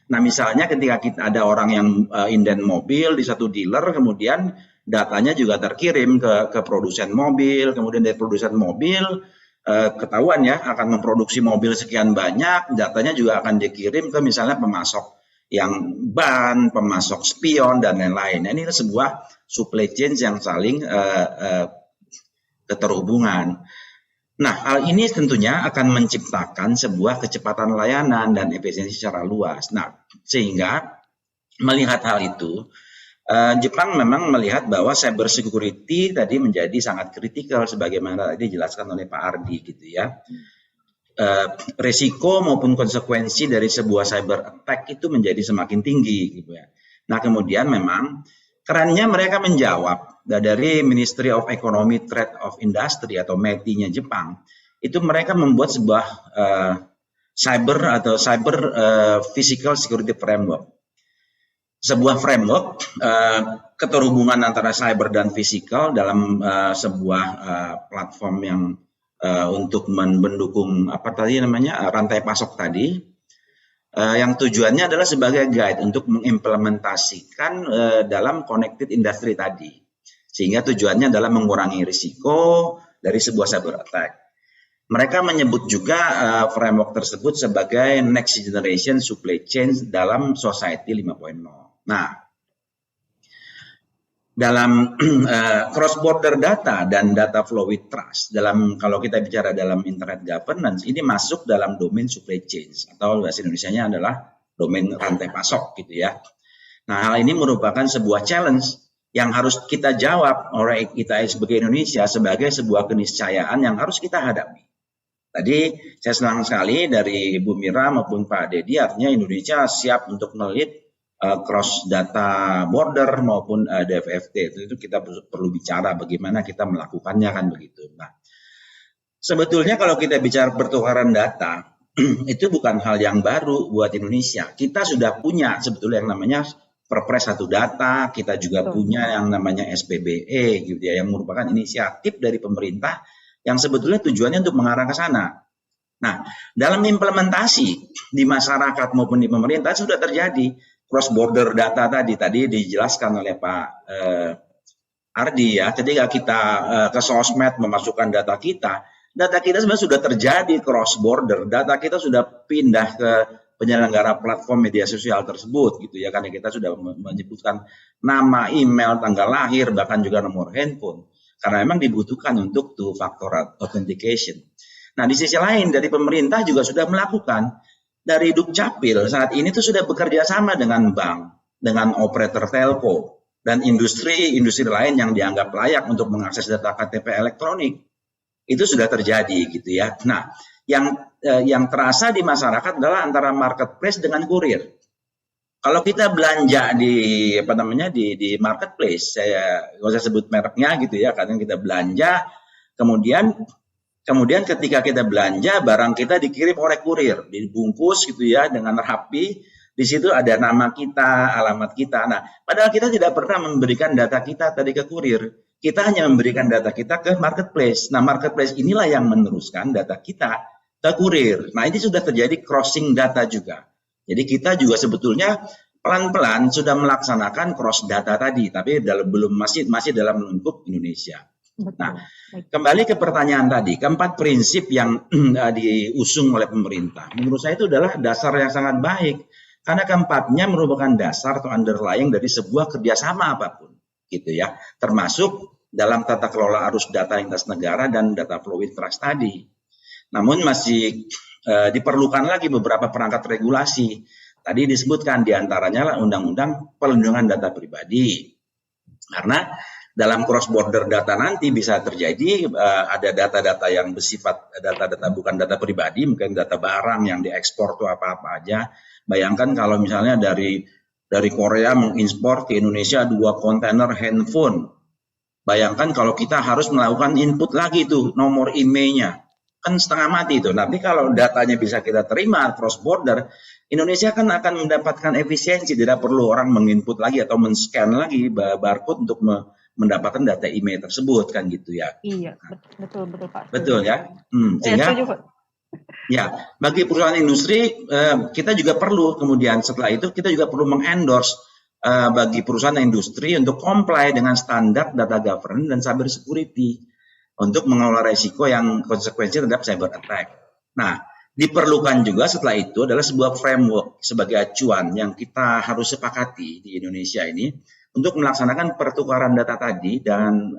Nah, misalnya ketika kita ada orang yang inden mobil di satu dealer, kemudian datanya juga terkirim ke produsen mobil, kemudian dari produsen mobil ketahuan ya akan memproduksi mobil sekian banyak, datanya juga akan dikirim ke misalnya pemasok yang ban, pemasok spion dan lain-lain. Ini sebuah supply chain yang saling keterhubungan. Nah, hal ini tentunya akan menciptakan sebuah kecepatan layanan dan efisiensi secara luas. Nah, sehingga melihat hal itu, Jepang memang melihat bahwa cyber security tadi menjadi sangat kritikal sebagaimana tadi dijelaskan oleh Pak Ardi gitu ya. Resiko maupun konsekuensi dari sebuah cyber attack itu menjadi semakin tinggi gitu ya. Nah, kemudian memang kerennya mereka menjawab dari Ministry of Economy Trade of Industry atau METI-nya Jepang, itu mereka membuat sebuah cyber physical security framework. Sebuah framework keterhubungan antara cyber dan physical dalam sebuah platform yang untuk mendukung rantai pasok tadi, yang tujuannya adalah sebagai guide untuk mengimplementasikan dalam connected industry tadi, sehingga tujuannya adalah mengurangi risiko dari sebuah cyber attack. Mereka menyebut juga framework tersebut sebagai next generation supply chain dalam Society 5.0. Nah, dalam cross border data dan data flow with trust, kalau kita bicara dalam internet governance, ini masuk dalam domain supply chain atau bahasa Indonesianya adalah domain rantai pasok gitu ya. Nah, hal ini merupakan sebuah challenge yang harus kita jawab oleh kita sebagai Indonesia sebagai sebuah keniscayaan yang harus kita hadapi. Tadi saya senang sekali dari Bu Mira maupun Pak Dedi, artinya Indonesia siap untuk melihat cross data border maupun DFFT. Itu kita perlu bicara bagaimana kita melakukannya kan begitu. Nah, sebetulnya kalau kita bicara pertukaran data itu bukan hal yang baru buat Indonesia. Kita sudah punya sebetulnya yang namanya Perpres Satu Data, kita juga punya yang namanya SPBE gitu ya, yang merupakan inisiatif dari pemerintah yang sebetulnya tujuannya untuk mengarah ke sana. Nah, dalam implementasi di masyarakat maupun di pemerintah sudah terjadi cross border data tadi dijelaskan oleh Pak Ardi ya. Ketika kita ke sosmed memasukkan data kita sebenarnya sudah terjadi cross border, data kita sudah pindah ke penyelenggara platform media sosial tersebut gitu ya, karena kita sudah menyebutkan nama, email, tanggal lahir, bahkan juga nomor handphone, karena memang dibutuhkan untuk two factor authentication. Nah, di sisi lain dari pemerintah juga sudah melakukan, dari Dukcapil saat ini tuh sudah bekerja sama dengan bank, dengan operator telco dan industri lain yang dianggap layak untuk mengakses data KTP elektronik. Itu sudah terjadi gitu ya. Nah, yang terasa di masyarakat adalah antara marketplace dengan kurir. Kalau kita belanja di di marketplace, saya nggak usah sebut mereknya gitu ya, karena kita belanja, kemudian ketika kita belanja, barang kita dikirim oleh kurir, dibungkus gitu ya dengan rapi. Di situ ada nama kita, alamat kita. Nah, padahal kita tidak pernah memberikan data kita tadi ke kurir. Kita hanya memberikan data kita ke marketplace. Nah, marketplace inilah yang meneruskan data kita ke kurir. Nah, ini sudah terjadi crossing data juga. Jadi kita juga sebetulnya pelan-pelan sudah melaksanakan cross data tadi, tapi masih dalam lingkup Indonesia. Nah, kembali ke pertanyaan tadi, keempat prinsip yang diusung oleh pemerintah, menurut saya itu adalah dasar yang sangat baik, karena keempatnya merupakan dasar atau underlying dari sebuah kerjasama apapun, gitu ya, termasuk dalam tata kelola arus data lintas negara dan data flow with trust tadi. Namun masih diperlukan lagi beberapa perangkat regulasi. Tadi disebutkan diantaranya lah Undang-Undang Perlindungan Data Pribadi. Karena dalam cross border data nanti bisa terjadi ada data-data yang bersifat data-data bukan data pribadi, mungkin data barang yang diekspor tuh apa-apa aja. Bayangkan kalau misalnya dari Korea mengimpor ke Indonesia 2 kontainer handphone. Bayangkan kalau kita harus melakukan input lagi tuh nomor emailnya. Kan setengah mati itu. Nanti kalau datanya bisa kita terima cross border, Indonesia kan akan mendapatkan efisiensi, tidak perlu orang menginput lagi atau men-scan lagi barcode untuk mendapatkan data email tersebut kan gitu ya. Iya, betul Pak. Betul ya. Sehingga ya, bagi perusahaan industri kita juga perlu kemudian setelah itu kita juga perlu mengendorse bagi perusahaan industri untuk comply dengan standar data governance dan cyber security, untuk mengelola resiko yang konsekuensi terhadap cyber attack. Nah, diperlukan juga setelah itu adalah sebuah framework sebagai acuan yang kita harus sepakati di Indonesia ini untuk melaksanakan pertukaran data tadi, dan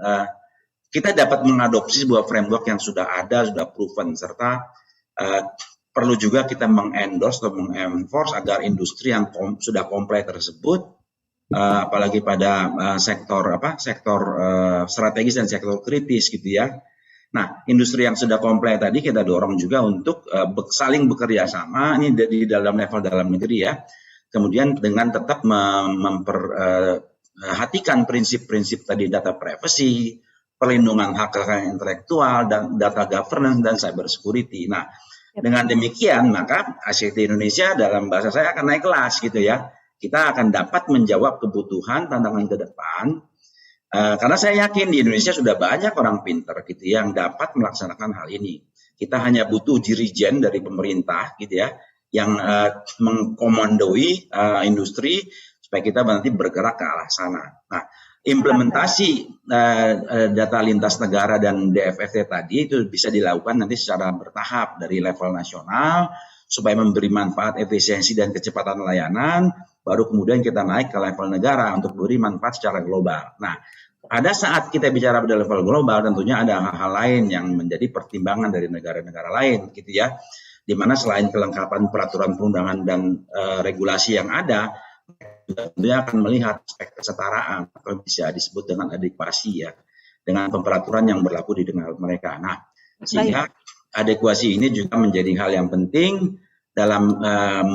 kita dapat mengadopsi sebuah framework yang sudah ada, sudah proven, serta perlu juga kita mengendorse atau mengenforce agar industri yang sudah comply tersebut, apalagi pada sektor strategis dan sektor kritis gitu ya. Nah, industri yang sudah komplain tadi kita dorong juga untuk saling bekerja sama ini di dalam level dalam negeri ya. Kemudian dengan tetap memperhatikan prinsip-prinsip tadi data privacy, perlindungan hak kekayaan intelektual, dan data governance dan cyber security. Nah, dengan demikian maka ICT Indonesia dalam bahasa saya akan naik kelas gitu ya. Kita akan dapat menjawab kebutuhan tantangan ke depan, karena saya yakin di Indonesia sudah banyak orang pinter gitu yang dapat melaksanakan hal ini. Kita hanya butuh dirijen dari pemerintah gitu ya, yang mengkomandoi industri supaya kita nanti bergerak ke arah sana. Nah, implementasi data lintas negara dan DFFT tadi itu bisa dilakukan nanti secara bertahap dari level nasional supaya memberi manfaat, efisiensi dan kecepatan layanan, baru kemudian kita naik ke level negara untuk beri manfaat secara global. Nah, pada saat kita bicara pada level global, tentunya ada hal-hal lain yang menjadi pertimbangan dari negara-negara lain, gitu ya. Di mana selain kelengkapan peraturan perundangan dan regulasi yang ada, tentunya akan melihat aspek kesetaraan atau bisa disebut dengan adekuasi ya, dengan peraturan yang berlaku di negara mereka. Nah, sehingga adekuasi ini juga menjadi hal yang penting dalam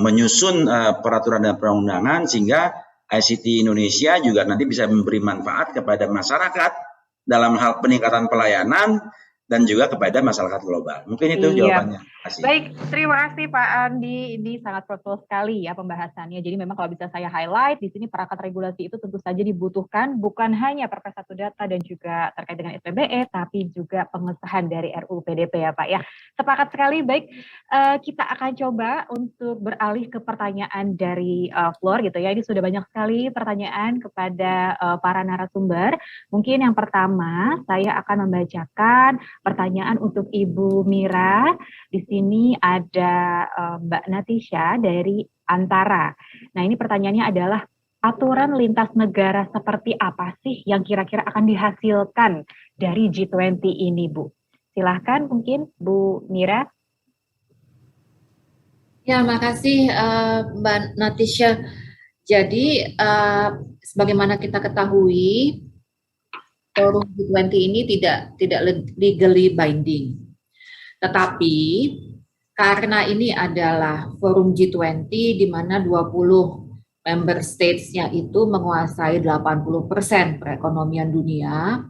menyusun peraturan dan perundangan, sehingga ICT Indonesia juga nanti bisa memberi manfaat kepada masyarakat dalam hal peningkatan pelayanan dan juga kepada masyarakat global. Mungkin itu Iya. jawabannya. Kasih. Baik, terima kasih Pak Andi. Ini sangat fruitful sekali ya pembahasannya. Jadi memang kalau bisa saya highlight di sini perangkat regulasi itu tentu saja dibutuhkan bukan hanya Perpres 1 Data dan juga terkait dengan SPBE, tapi juga pengesahan dari RUU PDP ya Pak ya. Sepakat sekali. Baik, kita akan coba untuk beralih ke pertanyaan dari floor gitu ya. Ini sudah banyak sekali pertanyaan kepada para narasumber. Mungkin yang pertama saya akan membacakan pertanyaan untuk Ibu Mira. Di sini ada Mbak Natisha dari Antara. Nah, ini pertanyaannya adalah aturan lintas negara seperti apa sih yang kira-kira akan dihasilkan dari G20 ini, Bu? Silahkan mungkin Bu Mira. Ya, makasih Mbak Natisha. Jadi, sebagaimana kita ketahui, forum G20 ini tidak legally binding. Tetapi karena ini adalah forum G20 di mana 20 member states-nya itu menguasai 80% perekonomian dunia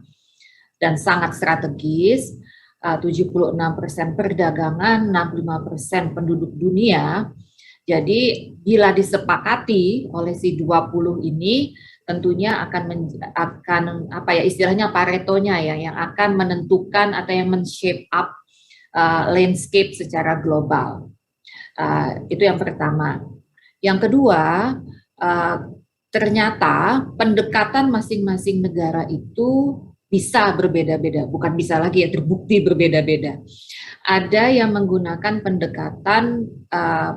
dan sangat strategis, 76% perdagangan, 65% penduduk dunia. Jadi bila disepakati oleh si 20 ini tentunya akan apa ya istilahnya Paretonya ya yang akan menentukan atau yang men-shape up landscape secara global. Itu yang pertama. Yang kedua, ternyata pendekatan masing-masing negara itu bisa berbeda-beda, bukan bisa lagi ya, terbukti berbeda-beda. Ada yang menggunakan pendekatan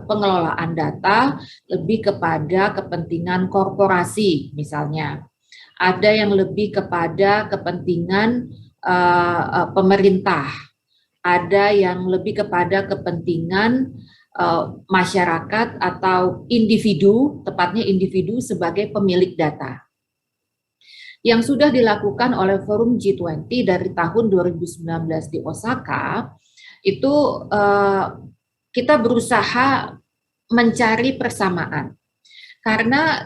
pengelolaan data lebih kepada kepentingan korporasi misalnya. Ada yang lebih kepada kepentingan pemerintah. Ada yang lebih kepada kepentingan masyarakat atau individu, tepatnya individu sebagai pemilik data. Yang sudah dilakukan oleh Forum G20 dari tahun 2019 di Osaka, itu kita berusaha mencari persamaan. Karena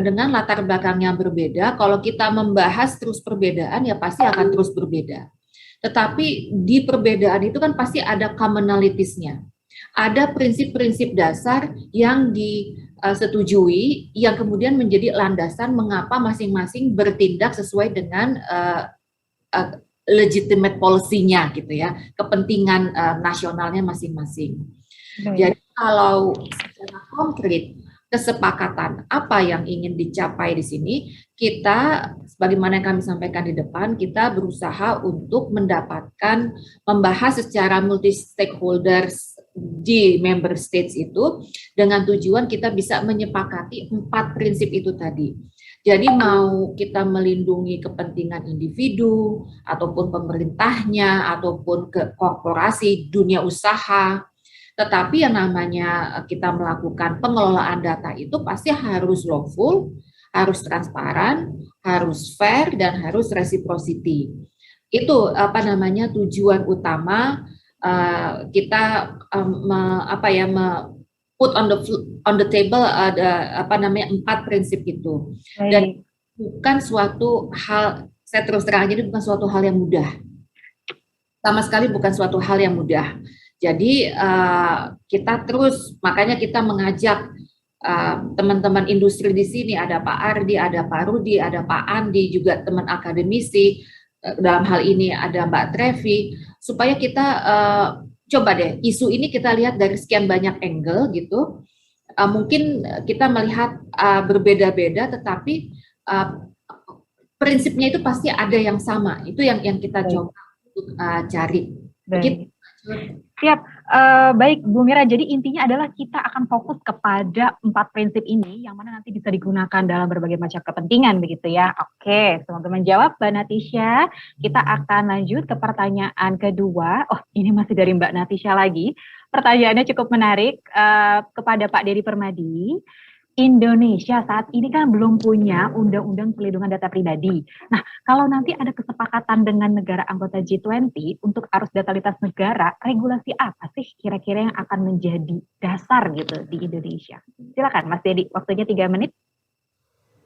dengan latar belakang yang berbeda, kalau kita membahas terus perbedaan, ya pasti akan terus berbeda. Tetapi di perbedaan itu kan pasti ada commonalities-nya. Ada prinsip-prinsip dasar yang disetujui, yang kemudian menjadi landasan mengapa masing-masing bertindak sesuai dengan legitimate policy-nya gitu ya, kepentingan nasionalnya masing-masing. Jadi kalau secara konkret kesepakatan apa yang ingin dicapai di sini, kita sebagaimana yang kami sampaikan di depan, kita berusaha untuk membahas secara multi stakeholders di member states itu dengan tujuan kita bisa menyepakati 4 prinsip itu tadi. Jadi mau kita melindungi kepentingan individu ataupun pemerintahnya ataupun ke korporasi, dunia usaha. Tetapi yang namanya kita melakukan pengelolaan data itu pasti harus lawful, harus transparan, harus fair, dan harus reciprocity. Itu tujuan utama kita put on the table ada 4 prinsip itu. Dan bukan suatu hal, saya terus terang aja, ini bukan suatu hal yang mudah. Sama sekali bukan suatu hal yang mudah. Jadi kita terus, makanya kita mengajak teman-teman industri di sini, ada Pak Ardi, ada Pak Rudi, ada Pak Andi, juga teman akademisi, dalam hal ini ada Mbak Trevi, supaya kita coba deh, isu ini kita lihat dari sekian banyak angle gitu. Mungkin kita melihat berbeda-beda, tetapi prinsipnya itu pasti ada yang sama. Itu yang kita coba untuk cari. Begitu. Siap, baik Bu Mira, jadi intinya adalah kita akan fokus kepada 4 prinsip ini yang mana nanti bisa digunakan dalam berbagai macam kepentingan begitu ya. Oke, semoga menjawab Mbak Natisha. Kita akan lanjut ke pertanyaan kedua. Oh, ini masih dari Mbak Natisha lagi. Pertanyaannya cukup menarik kepada Pak Dery Permadi. Indonesia saat ini kan belum punya undang-undang perlindungan data pribadi. Nah, kalau nanti ada kesepakatan dengan negara anggota G20 untuk arus data lintas negara, regulasi apa sih kira-kira yang akan menjadi dasar gitu di Indonesia? Silakan Mas Dedi, waktunya 3 menit.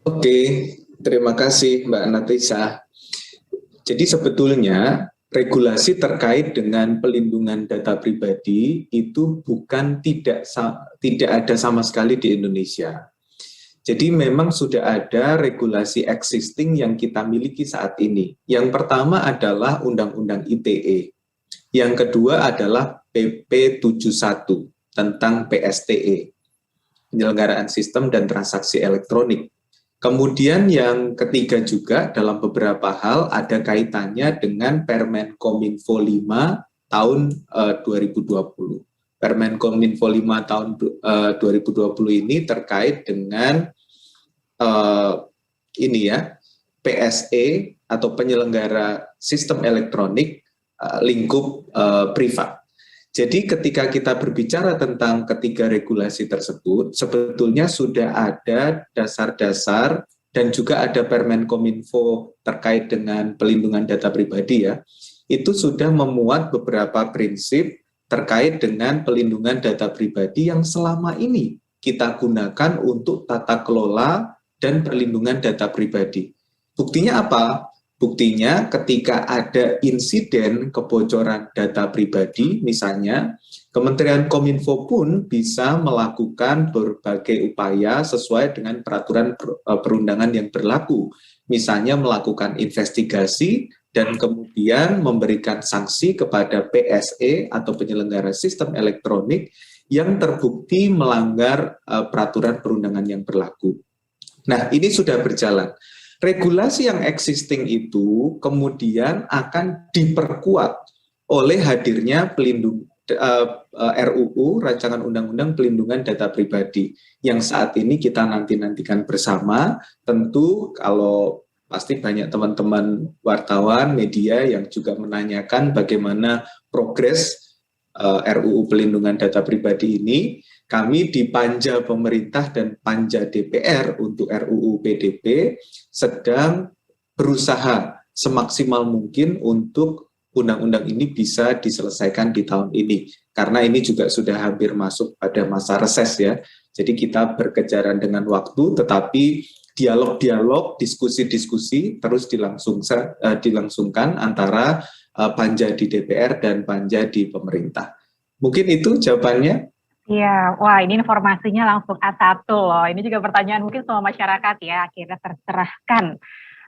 Oke, terima kasih Mbak Natisha. Jadi sebetulnya regulasi terkait dengan pelindungan data pribadi itu tidak ada sama sekali di Indonesia. Jadi memang sudah ada regulasi existing yang kita miliki saat ini. Yang pertama adalah Undang-Undang ITE. Yang kedua adalah PP 71 tentang PSTE, penyelenggaraan sistem dan transaksi elektronik. Kemudian yang ketiga juga dalam beberapa hal ada kaitannya dengan Permen Kominfo 5 tahun 2020. Permen Kominfo 5 tahun 2020 ini terkait dengan PSE atau penyelenggara sistem elektronik lingkup privat. Jadi ketika kita berbicara tentang ketiga regulasi tersebut, sebetulnya sudah ada dasar-dasar dan juga ada Permen Kominfo terkait dengan pelindungan data pribadi ya. Itu sudah memuat beberapa prinsip terkait dengan pelindungan data pribadi yang selama ini kita gunakan untuk tata kelola dan perlindungan data pribadi. Buktinya apa? Buktinya ketika ada insiden kebocoran data pribadi, misalnya Kementerian Kominfo pun bisa melakukan berbagai upaya sesuai dengan peraturan perundangan yang berlaku. Misalnya melakukan investigasi dan kemudian memberikan sanksi kepada PSE atau penyelenggara sistem elektronik yang terbukti melanggar peraturan perundangan yang berlaku. Nah, ini sudah berjalan. Regulasi yang existing itu kemudian akan diperkuat oleh hadirnya RUU, Rancangan Undang-Undang Pelindungan Data Pribadi, yang saat ini kita nantikan bersama. Tentu kalau pasti banyak teman-teman wartawan, media yang juga menanyakan bagaimana progres RUU Pelindungan Data Pribadi ini. Kami di Panja Pemerintah dan Panja DPR untuk RUU PDP sedang berusaha semaksimal mungkin untuk undang-undang ini bisa diselesaikan di tahun ini. Karena ini juga sudah hampir masuk pada masa reses ya. Jadi kita berkejaran dengan waktu, tetapi dialog-dialog, diskusi-diskusi terus dilangsungkan antara Panja di DPR dan Panja di pemerintah. Mungkin itu jawabannya. Iya, wah ini informasinya langsung A1 loh. Ini juga pertanyaan mungkin semua masyarakat ya, akhirnya tercerahkan.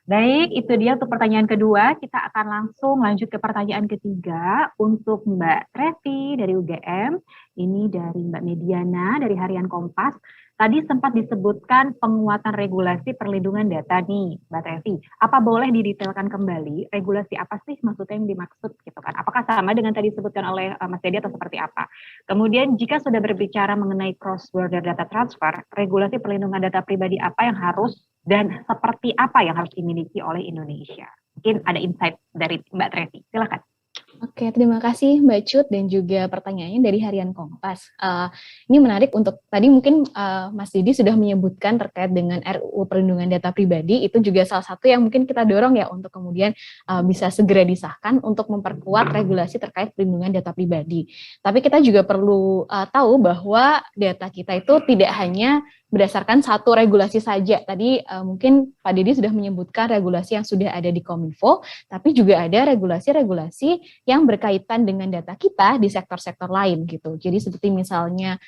Baik, itu dia untuk pertanyaan kedua. Kita akan langsung lanjut ke pertanyaan ketiga untuk Mbak Trevi dari UGM. Ini dari Mbak Mediana dari Harian Kompas. Tadi sempat disebutkan penguatan regulasi perlindungan data nih, Mbak Trevi. Apa boleh didetailkan kembali regulasi apa sih maksudnya yang dimaksud gitu kan? Apakah sama dengan tadi disebutkan oleh Mas Dedi atau seperti apa? Kemudian jika sudah berbicara mengenai cross-border data transfer, regulasi perlindungan data pribadi apa yang harus dan seperti apa yang harus dimiliki oleh Indonesia? Mungkin ada insight dari Mbak Trevi, silakan. Oke, terima kasih Mbak Cut dan juga pertanyaannya dari Harian Kompas. Ini menarik untuk tadi mungkin Mas Didi sudah menyebutkan terkait dengan RUU Perlindungan Data Pribadi, itu juga salah satu yang mungkin kita dorong ya untuk kemudian bisa segera disahkan untuk memperkuat regulasi terkait perlindungan data pribadi. Tapi kita juga perlu tahu bahwa data kita itu tidak hanya berdasarkan satu regulasi saja. Tadi mungkin Pak Didi sudah menyebutkan regulasi yang sudah ada di Kominfo, tapi juga ada regulasi-regulasi yang berkaitan dengan data kita di sektor-sektor lain gitu. Jadi seperti misalnya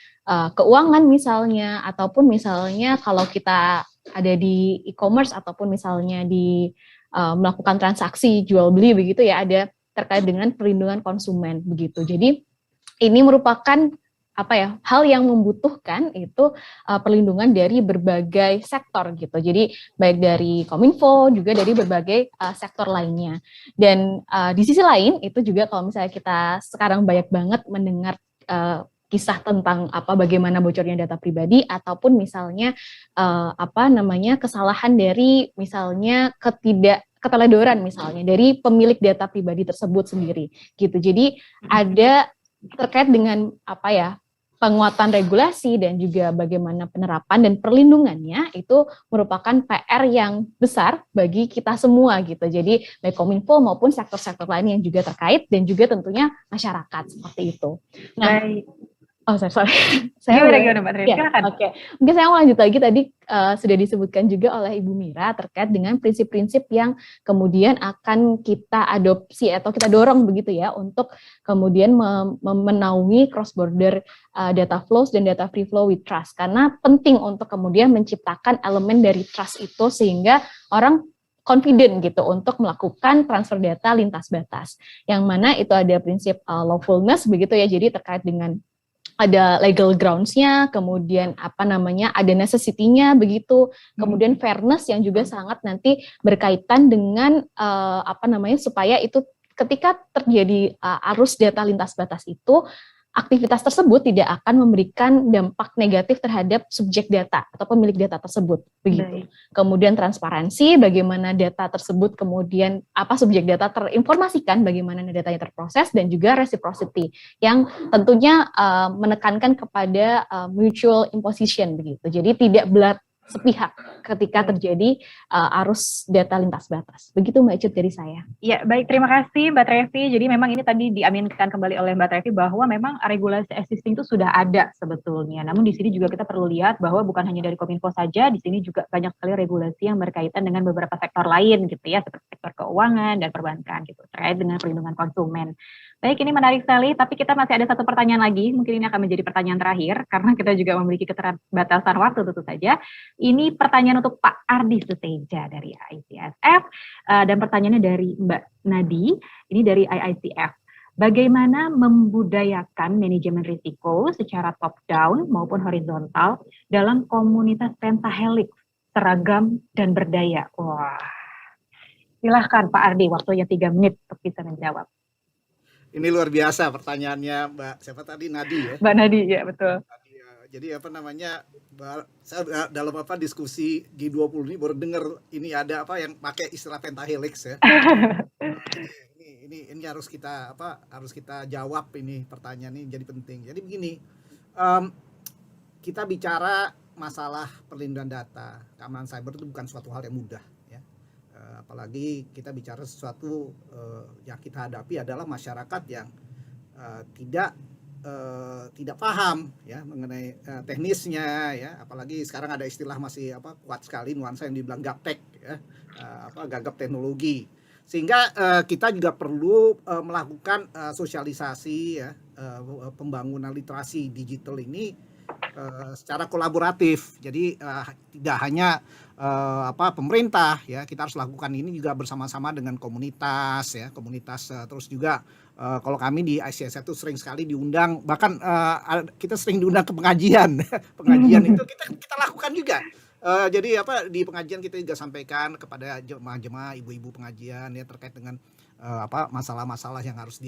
keuangan misalnya, ataupun misalnya kalau kita ada di e-commerce ataupun misalnya di melakukan transaksi jual beli begitu ya, ada terkait dengan perlindungan konsumen begitu. Jadi ini merupakan hal yang membutuhkan itu perlindungan dari berbagai sektor gitu. Jadi baik dari Kominfo juga dari berbagai sektor lainnya. Dan di sisi lain itu juga kalau misalnya kita sekarang banyak banget mendengar kisah tentang bagaimana bocornya data pribadi ataupun misalnya kesalahan dari misalnya keteledoran misalnya dari pemilik data pribadi tersebut sendiri gitu. Jadi ada terkait dengan penguatan regulasi dan juga bagaimana penerapan dan perlindungannya itu merupakan PR yang besar bagi kita semua gitu. Jadi baik Kominfo maupun sektor-sektor lain yang juga terkait dan juga tentunya masyarakat seperti itu. Nah, Oh, sorry. Saya Gimana Mbak Trevi? Ya, Silakan. oke. Mungkin saya mau lanjut lagi tadi sudah disebutkan juga oleh Ibu Mira terkait dengan prinsip-prinsip yang kemudian akan kita adopsi atau kita dorong begitu ya untuk kemudian menaungi cross border data flows dan data free flow with trust, karena penting untuk kemudian menciptakan elemen dari trust itu sehingga orang confident gitu untuk melakukan transfer data lintas batas, yang mana itu ada prinsip lawfulness begitu ya, jadi terkait dengan ada legal grounds-nya, kemudian ada necessity-nya begitu, kemudian fairness yang juga sangat nanti berkaitan dengan supaya itu ketika terjadi arus data lintas batas itu, aktivitas tersebut tidak akan memberikan dampak negatif terhadap subjek data atau pemilik data tersebut begitu. Baik. Kemudian transparansi, bagaimana data tersebut kemudian subjek data terinformasikan, bagaimana datanya terproses, dan juga reciprocity yang tentunya menekankan kepada mutual imposition begitu. Jadi tidak sepihak ketika terjadi arus data lintas batas. Begitu Mbak Cut dari saya. Ya, baik, terima kasih Mbak Trevi. Jadi memang ini tadi diaminkan kembali oleh Mbak Trevi bahwa memang regulasi existing itu sudah ada sebetulnya. Namun di sini juga kita perlu lihat bahwa bukan hanya dari Kominfo saja, di sini juga banyak sekali regulasi yang berkaitan dengan beberapa sektor lain gitu ya, seperti sektor keuangan dan perbankan gitu, terkait dengan perlindungan konsumen. Baik, ini menarik sekali, tapi kita masih ada satu pertanyaan lagi, mungkin ini akan menjadi pertanyaan terakhir, karena kita juga memiliki keterbatasan waktu tentu saja. Ini pertanyaan untuk Pak Ardi Suteja dari ICSF, dan pertanyaannya dari Mbak Nadi, ini dari IICF. Bagaimana membudayakan manajemen risiko secara top-down maupun horizontal dalam komunitas pentahelix, seragam, dan berdaya? Wah, silahkan Pak Ardi, waktunya 3 menit untuk bisa menjawab. Ini luar biasa pertanyaannya Mbak, siapa tadi, Nadi ya? Mbak Nadi, ya betul. Jadi saya dalam diskusi G20 ini baru dengar ini ada yang pakai istilah pentahelix ya. ini harus kita jawab, ini pertanyaan ini jadi penting. Jadi begini, kita bicara masalah perlindungan data, keamanan cyber itu bukan suatu hal yang mudah ya. Apalagi kita bicara sesuatu yang kita hadapi adalah masyarakat yang tidak paham ya mengenai teknisnya ya, apalagi sekarang ada istilah masih kuat sekali nuansa yang dibilang gaptek ya, gagap teknologi, sehingga kita juga perlu melakukan sosialisasi ya, pembangunan literasi digital ini secara kolaboratif. Jadi tidak hanya pemerintah ya, kita harus lakukan ini juga bersama-sama dengan komunitas ya, terus juga kalau kami di ICSF itu sering sekali diundang, bahkan kita sering diundang ke pengajian. Pengajian itu kita lakukan juga. Jadi di pengajian kita juga sampaikan kepada jemaah-jemaah, ibu-ibu pengajian ya, terkait dengan masalah-masalah yang harus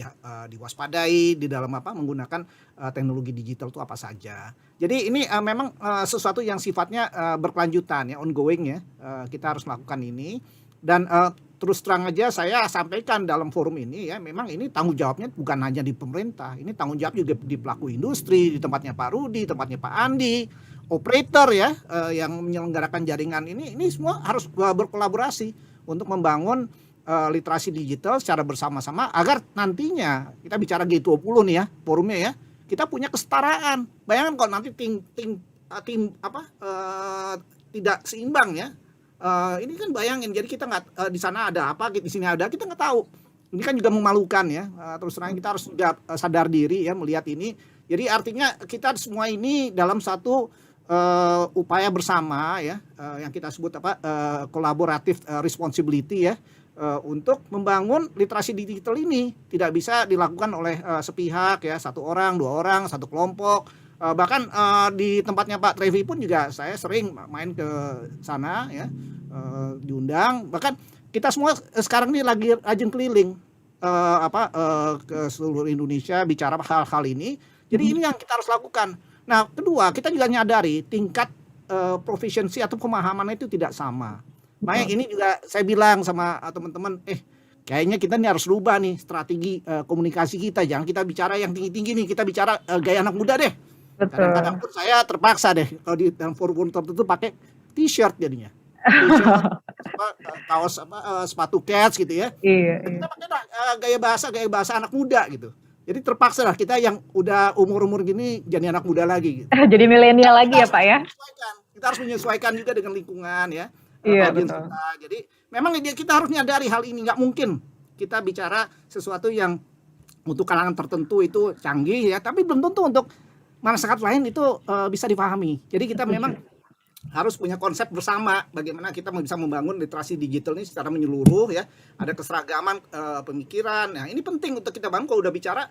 diwaspadai di dalam menggunakan teknologi digital itu apa saja. Jadi ini memang sesuatu yang sifatnya berkelanjutan ya, ongoing ya. Kita harus melakukan ini, dan terus terang aja saya sampaikan dalam forum ini ya, memang ini tanggung jawabnya bukan hanya di pemerintah, ini tanggung jawab juga di pelaku industri, di tempatnya Pak Rudi, tempatnya Pak Andi, operator ya, yang menyelenggarakan jaringan ini semua harus berkolaborasi untuk membangun literasi digital secara bersama-sama, agar nantinya kita bicara G20 nih ya, forumnya ya, kita punya kesetaraan. Bayangkan kalau nanti tim tidak seimbang ya. Ini kan bayangin, jadi kita nggak di sana ada apa, di sini ada, kita nggak tahu. Ini kan juga memalukan ya. Terus terang kita harus juga sadar diri ya melihat ini. Jadi artinya kita semua ini dalam satu upaya bersama ya, yang kita sebut collaborative responsibility ya, untuk membangun literasi digital ini. Tidak bisa dilakukan oleh sepihak ya, satu orang, dua orang, satu kelompok. Bahkan di tempatnya Pak Trevi pun juga saya sering main ke sana ya, diundang. Bahkan kita semua sekarang ini lagi rajin keliling ke seluruh Indonesia bicara hal-hal ini. Jadi ini yang kita harus lakukan. Nah, kedua, kita juga nyadari tingkat proficiency atau pemahaman itu tidak sama. Makanya ini juga saya bilang sama teman-teman, kayaknya kita nih harus rubah nih strategi komunikasi kita. Jangan kita bicara yang tinggi-tinggi nih, kita bicara gaya anak muda deh. Kadang-kadang pun saya terpaksa deh kalau di dalam forum tertentu pakai t-shirt jadinya. T-shirt, kaos sepatu cats gitu ya. Iya. Kita pakai gaya bahasa anak muda gitu. Jadi terpaksa lah kita yang udah umur-umur gini jadi anak muda lagi. Gitu. Jadi milenial lagi ya Pak ya? Kita harus menyesuaikan juga dengan lingkungan ya. Iya, audiens betul. kita. Jadi memang kita harus menyadari hal ini, nggak mungkin kita bicara sesuatu yang untuk kalangan tertentu itu canggih ya, tapi belum tentu untuk masyarakat lain itu bisa dipahami. Jadi kita memang harus punya konsep bersama bagaimana kita bisa membangun literasi digital ini secara menyeluruh ya. Ada keseragaman pemikiran. Nah, ini penting untuk kita bangun kalau udah bicara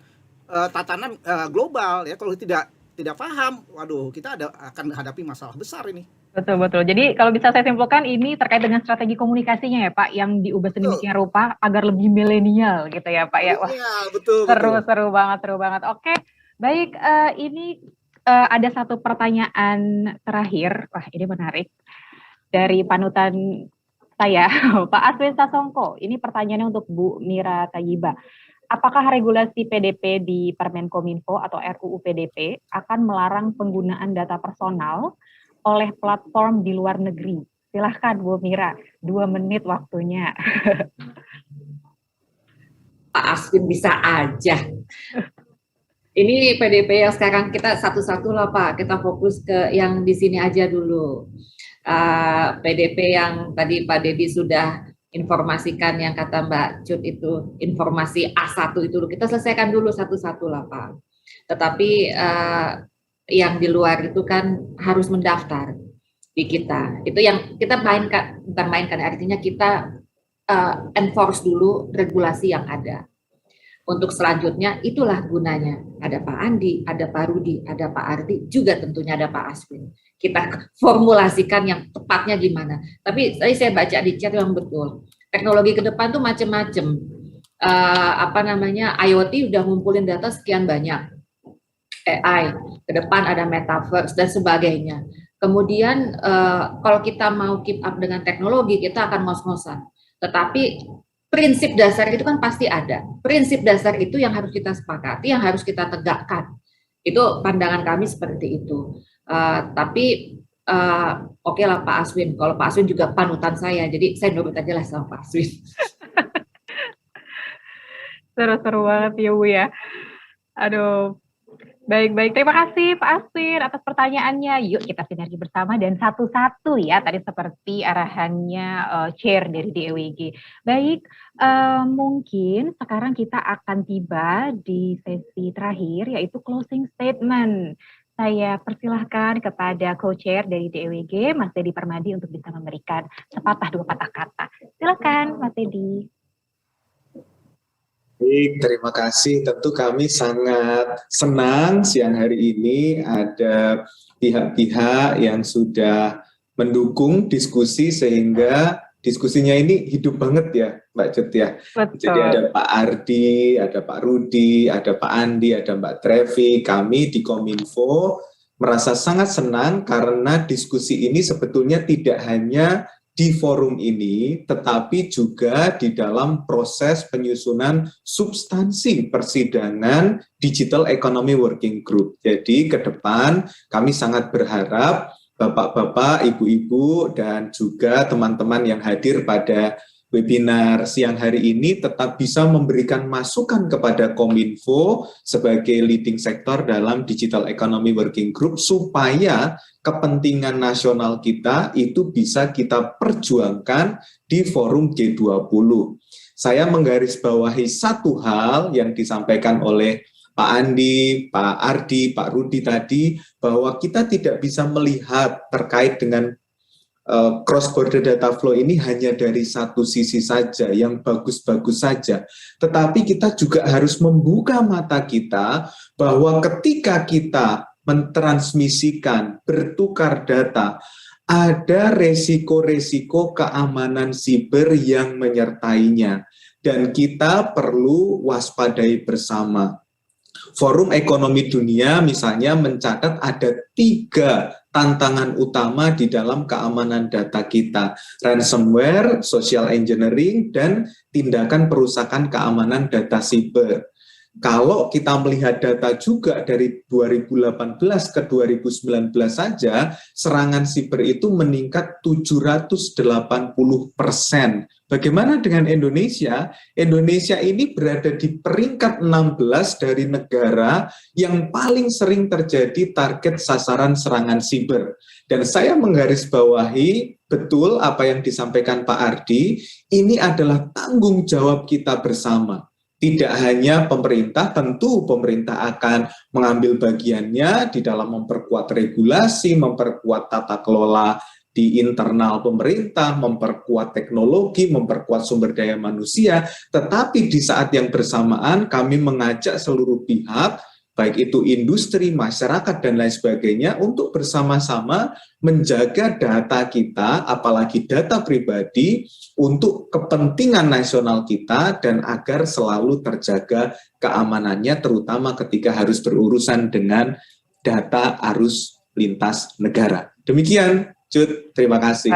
tatanan global ya. Kalau tidak paham, waduh, kita akan hadapi masalah besar ini. Betul. Jadi kalau bisa saya simpulkan ini terkait dengan strategi komunikasinya ya Pak, yang diubah sedemikian rupa agar lebih milenial gitu ya Pak ya. Wah, iya, betul. Seru banget. Oke, baik, ini ada satu pertanyaan terakhir. Wah, ini menarik. Dari panutan saya, Pak Aswin Sasongko. Ini pertanyaannya untuk Bu Mira Tayyiba. Apakah regulasi PDP di Permenkominfo atau RUU PDP akan melarang penggunaan data personal oleh platform di luar negeri? Silahkan Bu Mira, 2 menit waktunya. Pak Aswin bisa aja. Ini PDP yang sekarang kita satu-satu lah Pak, kita fokus ke yang di sini aja dulu. PDP yang tadi Pak Dedi sudah informasikan, yang kata Mbak Cut itu informasi A1 itu kita selesaikan dulu satu-satu lah Pak. Tetapi yang di luar itu kan harus mendaftar di kita. Itu yang kita bukan mainkan, artinya kita enforce dulu regulasi yang ada. Untuk selanjutnya itulah gunanya. Ada Pak Andi, ada Pak Rudi, ada Pak Ardi, juga tentunya ada Pak Aswin. Kita formulasikan yang tepatnya gimana. Tapi tadi saya baca di chat yang betul. Teknologi ke depan tuh macam-macam. IoT udah ngumpulin data sekian banyak. AI, ke depan ada metaverse dan sebagainya. Kemudian kalau kita mau keep up dengan teknologi, kita akan ngos-ngosan. Tetapi prinsip dasar itu kan pasti ada. Prinsip dasar itu yang harus kita sepakati, yang harus kita tegakkan. Itu pandangan kami seperti itu. Tapi oke lah Pak Aswin. Kalau Pak Aswin juga panutan saya, jadi saya nurut aja lah sama Pak Aswin. Seru banget ya Bu ya. Aduh. Baik. Terima kasih Pak Aswin atas pertanyaannya. Yuk kita sinergi bersama dan satu-satu ya. Tadi seperti arahannya chair dari DEWG. Baik, mungkin sekarang kita akan tiba di sesi terakhir yaitu closing statement. Saya persilahkan kepada co-chair dari DEWG, Mas Dedi Permadi, untuk bisa memberikan sepatah 2 patah kata. Silakan Mas Dedi. Baik, terima kasih. Tentu kami sangat senang siang hari ini ada pihak-pihak yang sudah mendukung diskusi sehingga diskusinya ini hidup banget ya Mbak Cut ya. Betul. Jadi ada Pak Ardi, ada Pak Rudi, ada Pak Andi, ada Mbak Trevi. Kami di Kominfo merasa sangat senang karena diskusi ini sebetulnya tidak hanya di forum ini, tetapi juga di dalam proses penyusunan substansi persidangan Digital Economy Working Group. Jadi ke depan kami sangat berharap Bapak-bapak, Ibu-ibu, dan juga teman-teman yang hadir pada webinar siang hari ini tetap bisa memberikan masukan kepada Kominfo sebagai leading sektor dalam Digital Economy Working Group supaya kepentingan nasional kita itu bisa kita perjuangkan di forum G20. Saya menggarisbawahi satu hal yang disampaikan oleh Pak Andi, Pak Ardi, Pak Rudi tadi, bahwa kita tidak bisa melihat terkait dengan cross-border data flow ini hanya dari satu sisi saja, yang bagus-bagus saja. Tetapi kita juga harus membuka mata kita bahwa ketika kita mentransmisikan, bertukar data, ada resiko-resiko keamanan siber yang menyertainya. Dan kita perlu waspadai bersama. Forum Ekonomi Dunia misalnya mencatat ada 3 tantangan utama di dalam keamanan data kita. Ransomware, social engineering, dan tindakan perusakan keamanan data siber. Kalau kita melihat data juga dari 2018 ke 2019 saja, serangan siber itu meningkat 780%. Bagaimana dengan Indonesia? Indonesia ini berada di peringkat 16 dari negara yang paling sering terjadi target sasaran serangan siber. Dan saya menggarisbawahi betul apa yang disampaikan Pak Ardi, ini adalah tanggung jawab kita bersama. Tidak hanya pemerintah, tentu pemerintah akan mengambil bagiannya di dalam memperkuat regulasi, memperkuat tata kelola di internal pemerintah, memperkuat teknologi, memperkuat sumber daya manusia, tetapi di saat yang bersamaan kami mengajak seluruh pihak, baik itu industri, masyarakat, dan lain sebagainya, untuk bersama-sama menjaga data kita, apalagi data pribadi, untuk kepentingan nasional kita, dan agar selalu terjaga keamanannya, terutama ketika harus berurusan dengan data arus lintas negara. Demikian, Cut, terima kasih.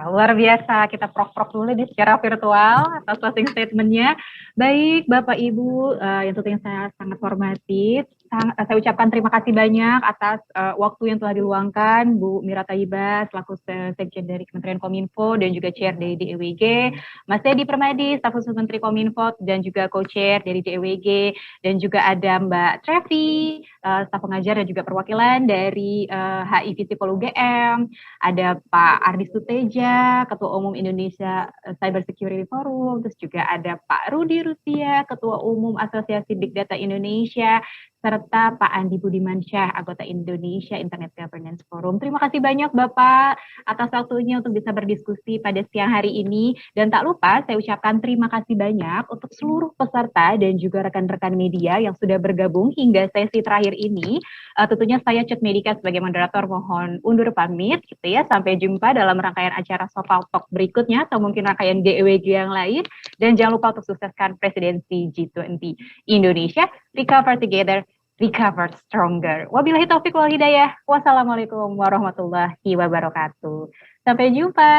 Luar biasa, kita prok-prok dulu nih secara virtual atas closing statement-nya. Baik, Bapak Ibu, yang tentunya saya sangat hormati, saya ucapkan terima kasih banyak atas waktu yang telah diluangkan Bu Mira Thayyibah selaku Sekjen dari Kementerian Kominfo dan juga Chair dari DEWG, Mas Dedi Permadi, staf khusus Menteri Kominfo dan juga Co-Chair dari DEWG, dan juga ada Mbak Trevi, staf pengajar dan juga perwakilan dari HI Visipol UGM, ada Pak Ardi Suteja, Ketua Umum Indonesia Cyber Security Forum, terus juga ada Pak Rudi Rusia, Ketua Umum Asosiasi Big Data Indonesia, serta Pak Andi Budimansyah, anggota Indonesia Internet Governance Forum. Terima kasih banyak Bapak atas waktunya untuk bisa berdiskusi pada siang hari ini. Dan tak lupa saya ucapkan terima kasih banyak untuk seluruh peserta dan juga rekan-rekan media yang sudah bergabung hingga sesi terakhir ini. Tentunya saya Cut Medika sebagai moderator mohon undur pamit gitu ya. Sampai jumpa dalam rangkaian acara Sofa Talk berikutnya atau mungkin rangkaian DEWG yang lain. Dan jangan lupa untuk sukseskan presidensi G20 Indonesia. Recover together, recover stronger. Wabillahi taufiq wal hidayah. Wassalamualaikum warahmatullahi wabarakatuh. Sampai jumpa.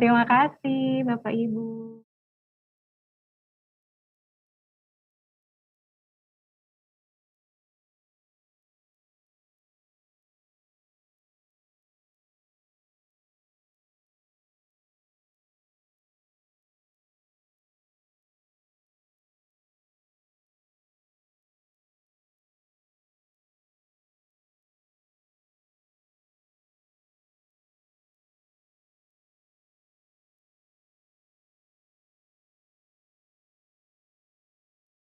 Terima kasih Bapak Ibu.